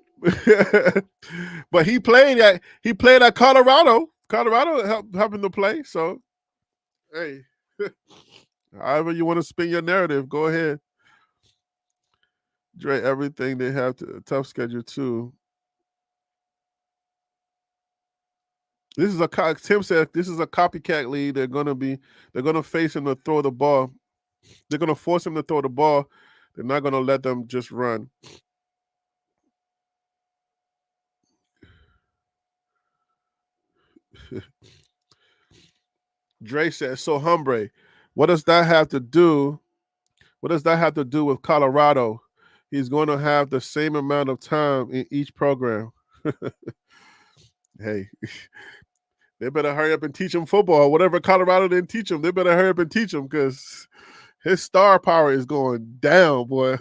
But he played at Colorado. Colorado helped him to play. So, hey, however you want to spin your narrative, go ahead. Dre, everything they have a tough schedule too. Tim said this is a copycat league. They're gonna face him to throw the ball. They're gonna force him to throw the ball. They're not gonna let them just run. Dre says, so Humbre, what does that have to do? What does that have to do with Colorado? He's going to have the same amount of time in each program. Hey, they better hurry up and teach him football. Whatever Colorado didn't teach him, they better hurry up and teach him because his star power is going down, boy.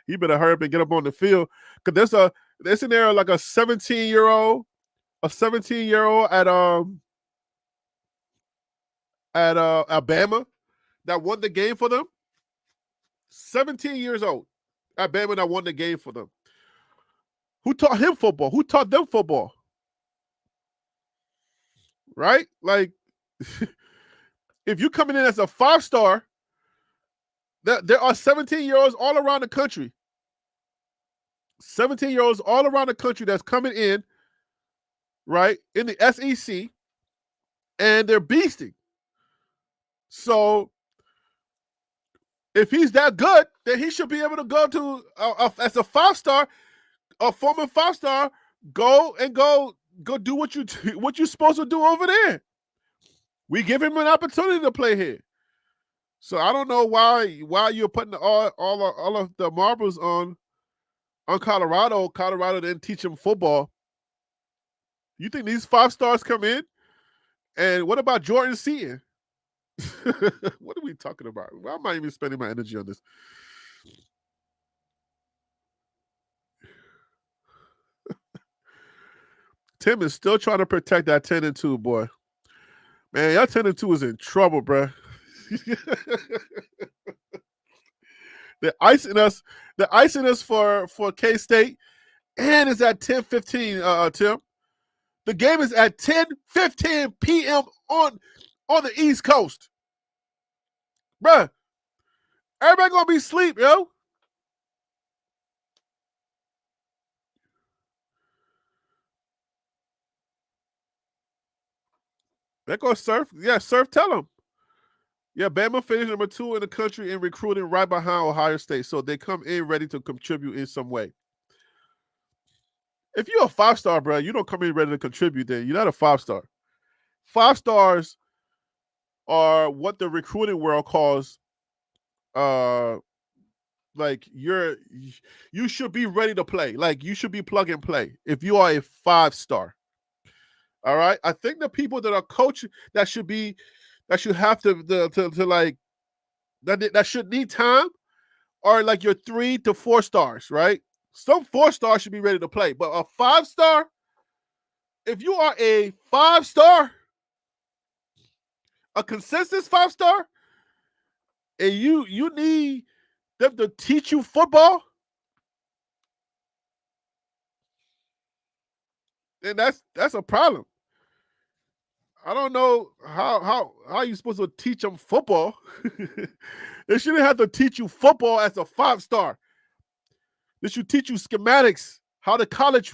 He better hurry up and get up on the field. Because there's an area like a 17-year-old at Alabama that won the game for them. 17 years old. Alabama that won the game for them. Who taught him football? Who taught them football? Right? Like, if you're coming in as a 5-star, there are 17-year-olds all around the country. 17-year-olds all around the country that's coming in, right, in the SEC, and they're beasting. So, if he's that good, then he should be able to go to as a 5-star, a former 5-star, go do what you're supposed to do over there. We give him an opportunity to play here. So I don't know why you're putting all of the marbles on Colorado. Colorado didn't teach him football. You think these 5-stars come in? And what about Jordan Seaton? What are we talking about? Why am I even spending my energy on this? Tim is still trying to protect that 10-2, boy. Man, y'all 10-2 is in trouble, bro. They're icing us for K-State, and it's at 10:15, Tim. The game is at 10:15 p.m. on the East Coast. Bruh, everybody gonna be asleep, yo. There goes Surf. Yeah, Surf, tell him. Yeah, Bama finished number 2 in the country in recruiting right behind Ohio State. So they come in ready to contribute in some way. If you're a 5-star, bro, you don't come in ready to contribute, then you're not a 5-star. 5 stars are what the recruiting world calls like you should be ready to play. Like you should be plug and play if you are a 5-star. All right. I think the people that are coaching that should have to like that should need time are like your 3 to 4 stars, right? Some 4 stars should be ready to play, but a 5-star, if you are a 5-star, a consensus 5-star, and you need them to teach you football, then that's a problem. I don't know how you supposed to teach them football. They shouldn't have to teach you football as a 5-star. They should teach you schematics, how the college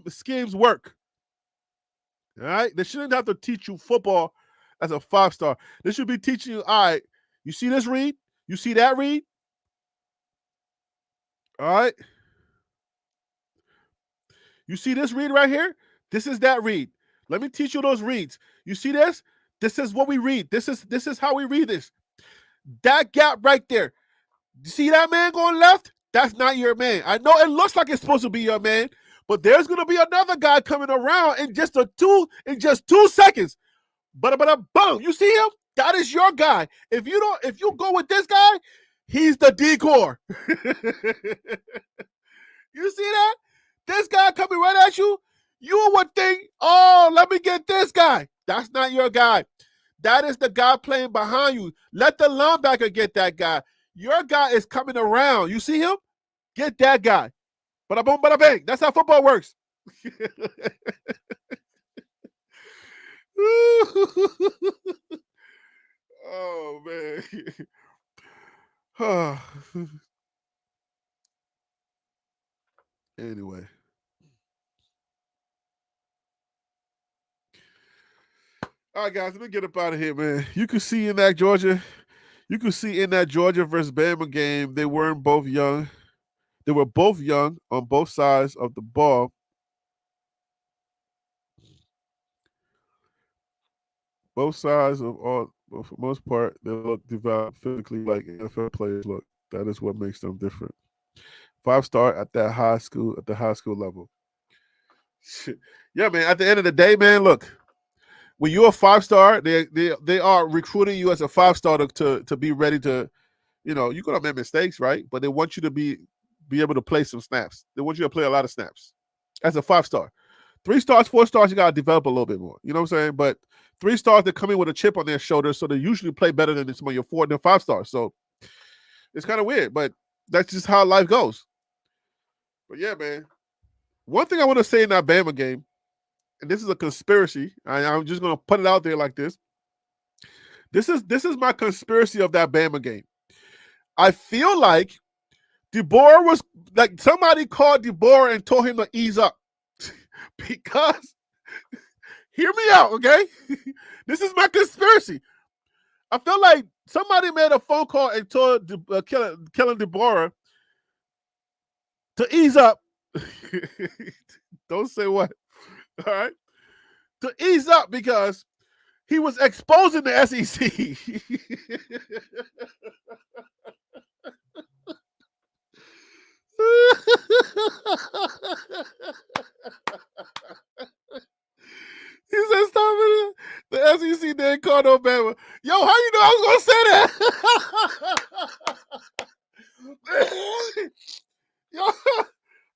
schemes work. All right, they shouldn't have to teach you football as a 5-star. They should be teaching you, all right, you see this read? You see that read? All right. You see this read right here? This is that read. Let me teach you those reads. You see this? This is what we read. This is how we read this. That gap right there. You see that man going left? That's not your man. I know it looks like it's supposed to be your man, but there's gonna be another guy coming around in just 2 seconds. But boom, you see him? That is your guy. If you go with this guy, he's the decor. You see that? This guy coming right at you, you would think, oh, let me get this guy. That's not your guy. That is the guy playing behind you. Let the linebacker get that guy. Your guy is coming around. You see him? Get that guy. Bada boom, bada bang. That's how football works. Oh, man. Anyway. All right, guys, let me get up out of here, man. You can see in that Georgia versus Bama game, they weren't both young. They were both young on both sides of the ball. Both sides of all, for the most part, they look developed physically like NFL players look. That is what makes them different. 5-star at the high school level. Yeah, man. At the end of the day, man, look. When you're a 5-star, they are recruiting you as a 5-star to be ready to, you're gonna make mistakes, right? But they want you to be able to play some snaps. They want you to play a lot of snaps as a 5-star. 3 stars, 4 stars, you gotta develop a little bit more. You know what I'm saying? But 3 stars, they come in with a chip on their shoulder, so they usually play better than some of your 4 and 5 stars. So it's kind of weird, but that's just how life goes. But yeah, man. One thing I want to say in that Bama game, and this is a conspiracy. I'm just gonna put it out there like this. This is my conspiracy of that Bama game. I feel like DeBoer was like somebody called DeBoer and told him to ease up because hear me out, okay? This is my conspiracy. I feel like somebody made a phone call and told Kellen DeBoer to ease up. Don't say what. All right, to ease up because he was exposing the SEC. He said, "Stop it! The SEC didn't call no Bama." Yo, how you know I was gonna say that? Yo,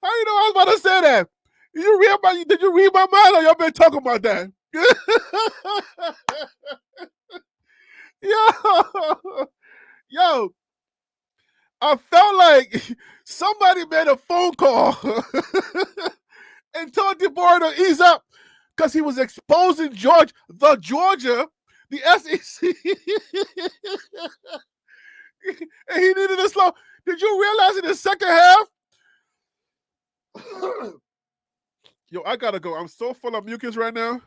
how you know I was about to say that? Did you read my mind or y'all been talking about that? Yo, I felt like somebody made a phone call and told DeBoer to ease up because he was exposing Georgia, the SEC. And he needed to slow. Did you realize in the second half? Yo, I gotta go. I'm so full of mucus right now.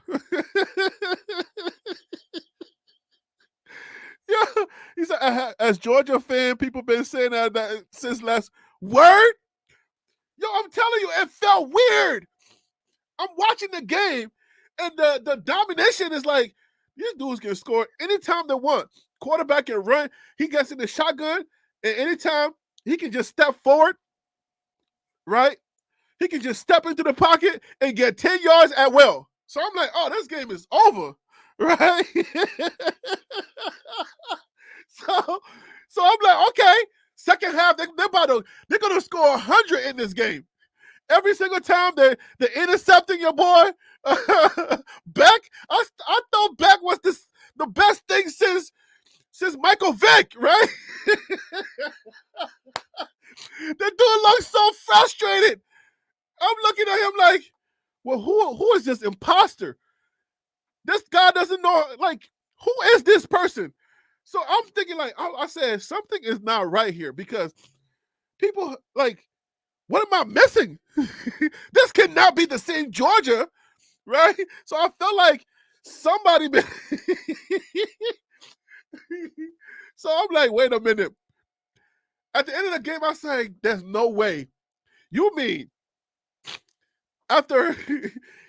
as Georgia fan, people been saying that since last word. Yo, I'm telling you, it felt weird. I'm watching the game, and the domination is like, these dudes can score anytime they want. Quarterback can run. He gets in the shotgun, and anytime he can just step forward, right? He can just step into the pocket and get 10 yards at will. So I'm like, oh, this game is over, right? So I'm like, okay, second half, they're going to score 100 in this game. Every single time they're intercepting your boy, Beck. I thought Beck was the best thing since Michael Vick, right? The dude looks so frustrated. I'm looking at him like, well, who is this imposter? This guy doesn't know, like, who is this person? So I'm thinking, like, I said, something is not right here because people, like, what am I missing? This cannot be the same Georgia, right? So I felt like somebody been. So I'm like, wait a minute. At the end of the game, I say, there's no way. You mean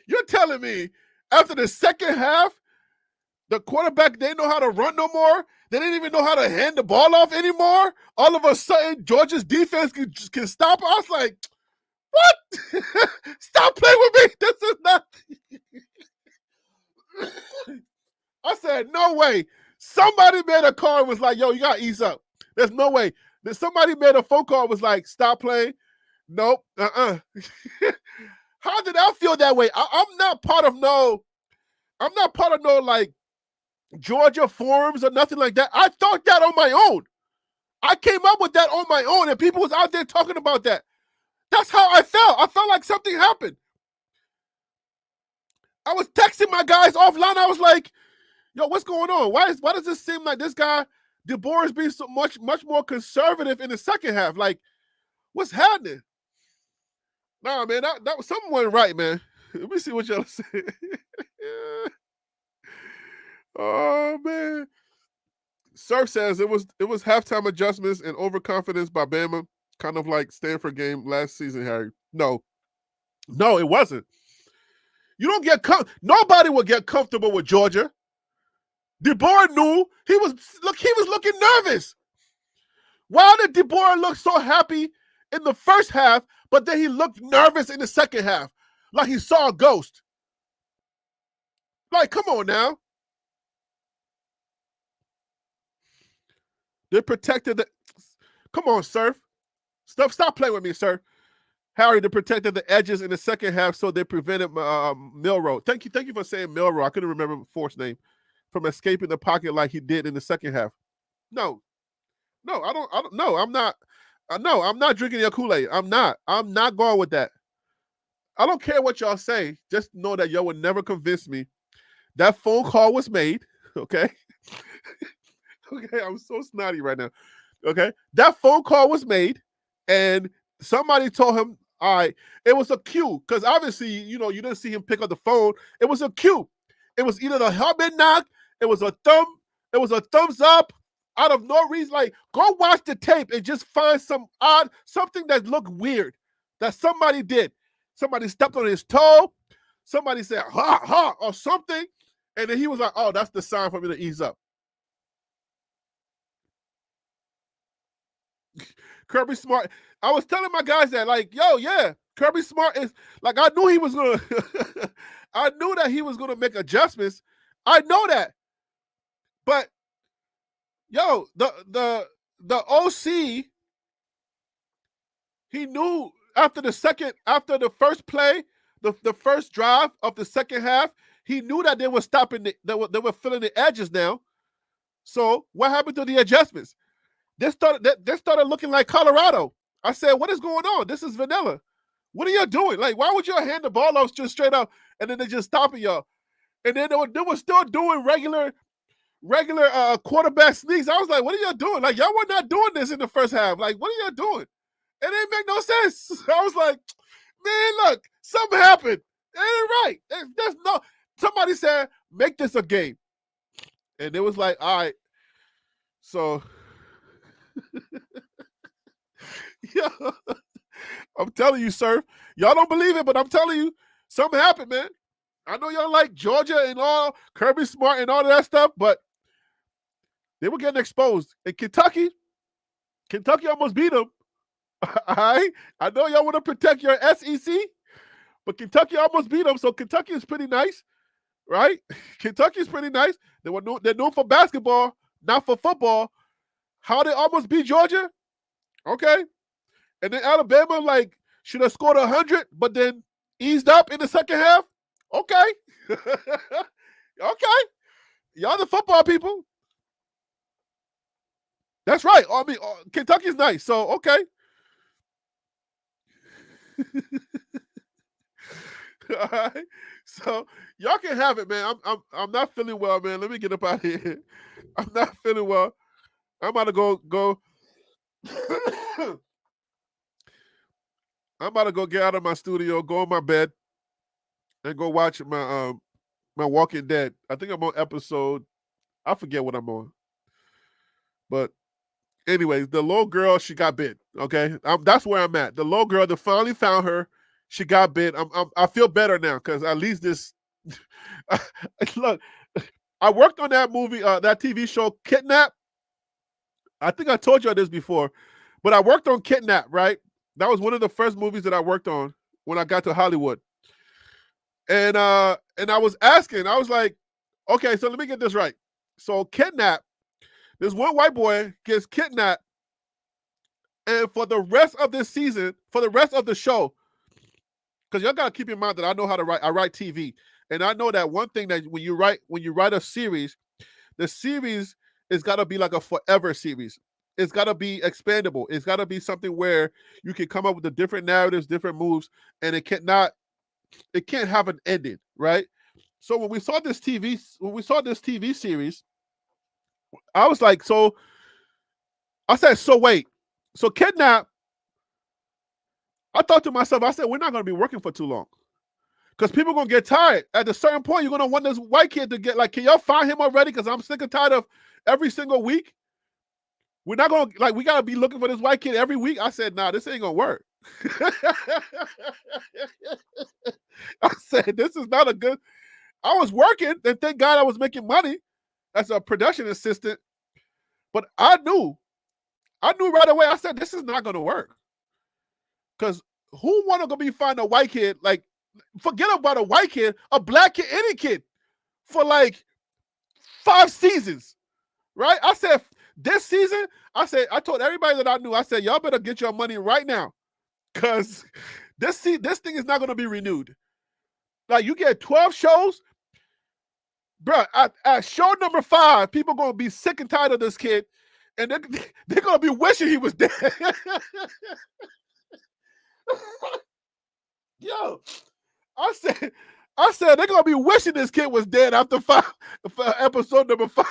you're telling me after the second half, the quarterback didn't know how to run no more? They didn't even know how to hand the ball off anymore? All of a sudden, Georgia's defense can stop us? Like, what? Stop playing with me. This is not. I said, no way. Somebody made a call and was like, yo, you got to ease up. There's no way. Then somebody made a phone call and was like, stop playing. Nope. How did I feel that way? I'm not part of no, like, Georgia forums or nothing like that. I thought that on my own. I came up with that on my own, and people was out there talking about that. That's how I felt. I felt like something happened. I was texting my guys offline. I was like, yo, what's going on? Why does this seem like this guy, DeBoer, is being so much more conservative in the second half? Like, what's happening? Nah, man, that was something went right, man. Let me see what y'all say. Oh, man. Surf says it was halftime adjustments and overconfidence by Bama, kind of like Stanford game last season, Harry. No, it wasn't. You don't get nobody will get comfortable with Georgia. DeBoer knew he was looking nervous. Why did DeBoer look so happy in the first half, but then he looked nervous in the second half, like he saw a ghost? Like, come on now. They protected the. Come on, Surf. Stop playing with me, sir. Harry, they protected the edges in the second half, so they prevented Milroe. Thank you for saying Milroe. I couldn't remember Fort's name, from escaping the pocket like he did in the second half. No, I don't. No, I'm not. No, I'm not drinking your Kool-Aid. I'm not going with that. I don't care what y'all say. Just know that y'all would never convince me. That phone call was made. Okay. Okay, I'm so snotty right now. Okay, that phone call was made, and somebody told him, all right, it was a cue, because obviously, you didn't see him pick up the phone. It was a cue. It was either the helmet knock, it was a thumbs up, out of no reason. Like, go watch the tape and just find something that looked weird that somebody did. Somebody stepped on his toe, somebody said, ha, ha, or something, and then he was like, oh, that's the sign for me to ease up. Kirby Smart. I was telling my guys that, like, yo, yeah, Kirby Smart is like, I knew he was gonna I knew that he was gonna make adjustments. I know that. But yo, the OC, he knew after the first play, the first drive of the second half, he knew that they were stopping they were filling the edges now. So what happened to the adjustments? They started looking like Colorado. I said, what is going on? This is vanilla. What are y'all doing? Like, why would y'all hand the ball off just straight up and then they just stopping y'all? And then they were still doing regular quarterback sneaks. I was like, what are y'all doing? Like, y'all were not doing this in the first half. Like, what are y'all doing? It didn't make no sense. I was like, man, look, something happened. It ain't right. There's no. Somebody said, make this a game. And it was like, all right. So Yeah. I'm telling you, sir. Y'all don't believe it, but I'm telling you, something happened, man. I know y'all like Georgia and all, Kirby Smart and all of that stuff, but they were getting exposed. And Kentucky almost beat them. All right? I know y'all want to protect your SEC, but Kentucky almost beat them, so Kentucky is pretty nice, right? Kentucky is pretty nice. They're known for basketball, not for football. How they almost beat Georgia? Okay. And then Alabama, like, should have scored 100, but then eased up in the second half? Okay. Okay. Y'all the football people. That's right. I mean, Kentucky's nice, so okay. All right. So y'all can have it, man. I'm not feeling well, man. Let me get up out of here. I'm not feeling well. I'm about to go. I'm about to go get out of my studio, go in my bed, and go watch my Walking Dead. I think I'm on episode. I forget what I'm on. But anyways, the little girl, she got bit. Okay, that's where I'm at. The little girl, they finally found her. She got bit. I feel better now because at least this. Look, I worked on that movie, that TV show, Kidnap. I think I told you this before, but I worked on Kidnap, right? That was one of the first movies that I worked on when I got to Hollywood. And I was asking, I was like, okay, so let me get this right. So Kidnap, this one white boy gets kidnapped, and for the rest of this season, for the rest of the show, because y'all gotta keep in mind that I know how to write. I write TV, and I know that one thing that when you write a series, the series is gotta be like a forever series. It's gotta be expandable. It's gotta be something where you can come up with the different narratives, different moves, and it can't have an ending, right? So when we saw this TV series, I was like, I said, so wait, so Kidnap. I thought to myself, I said, we're not going to be working for too long because people are going to get tired. At a certain point, you're going to want this white kid to get, like, can y'all find him already? Because I'm sick and tired of every single week. We're not going to, like, we got to be looking for this white kid every week. I said, nah, this ain't going to work. I said, this is not a good. I was working, and thank God I was making money as a production assistant. But I knew right away, I said, this is not going to work. Because who want to go be find a white kid, like, forget about a white kid, a black kid, any kid, for like 5 seasons, right? I said, this season, I told everybody that I knew, I said, y'all better get your money right now. Because this thing is not going to be renewed. Like, you get 12 shows, bro, at show number 5, people going to be sick and tired of this kid, and they're going to be wishing he was dead. Yo, I said they're gonna be wishing this kid was dead after episode number 5.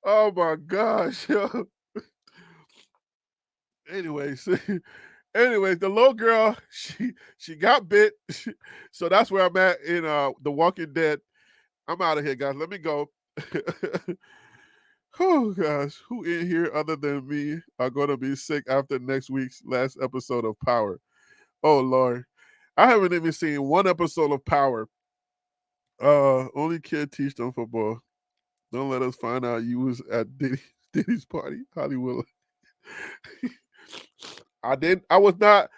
Oh my gosh, yo. Anyways, the little girl, she got bit. So that's where I'm at in The Walking Dead. I'm out of here, guys. Let me go. Oh gosh, who in here other than me are gonna be sick after next week's last episode of Power? Oh Lord, I haven't even seen one episode of Power. Only kid teach them football. Don't let us find out you was at Diddy's party, Hollywood. I was not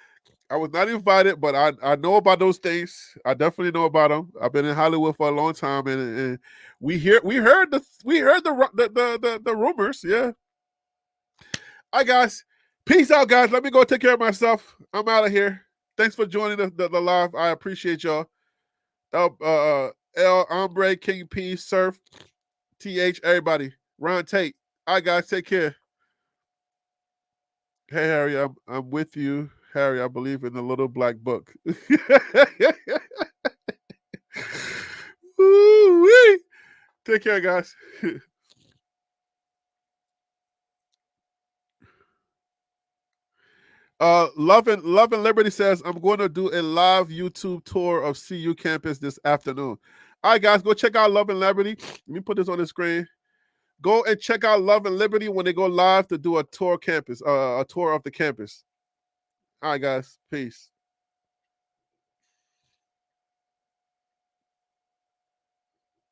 invited, but I know about those things. I definitely know about them. I've been in Hollywood for a long time, and we heard the rumors. Yeah. All right, guys. Peace out, guys. Let me go take care of myself. I'm out of here. Thanks for joining the live. I appreciate y'all. El Hombre, King P, Surf, TH, everybody. Ron Tate. All right, guys. Take care. Hey, Harry, I'm with you. Harry, I believe in the little black book. Woo-wee. Take care, guys. Love and Liberty says, I'm going to do a live YouTube tour of CU campus this afternoon. All right, guys, go check out Love and Liberty. Let me put this on the screen. Go and check out Love and Liberty when they go live to do a tour of the campus. All right, guys. Peace.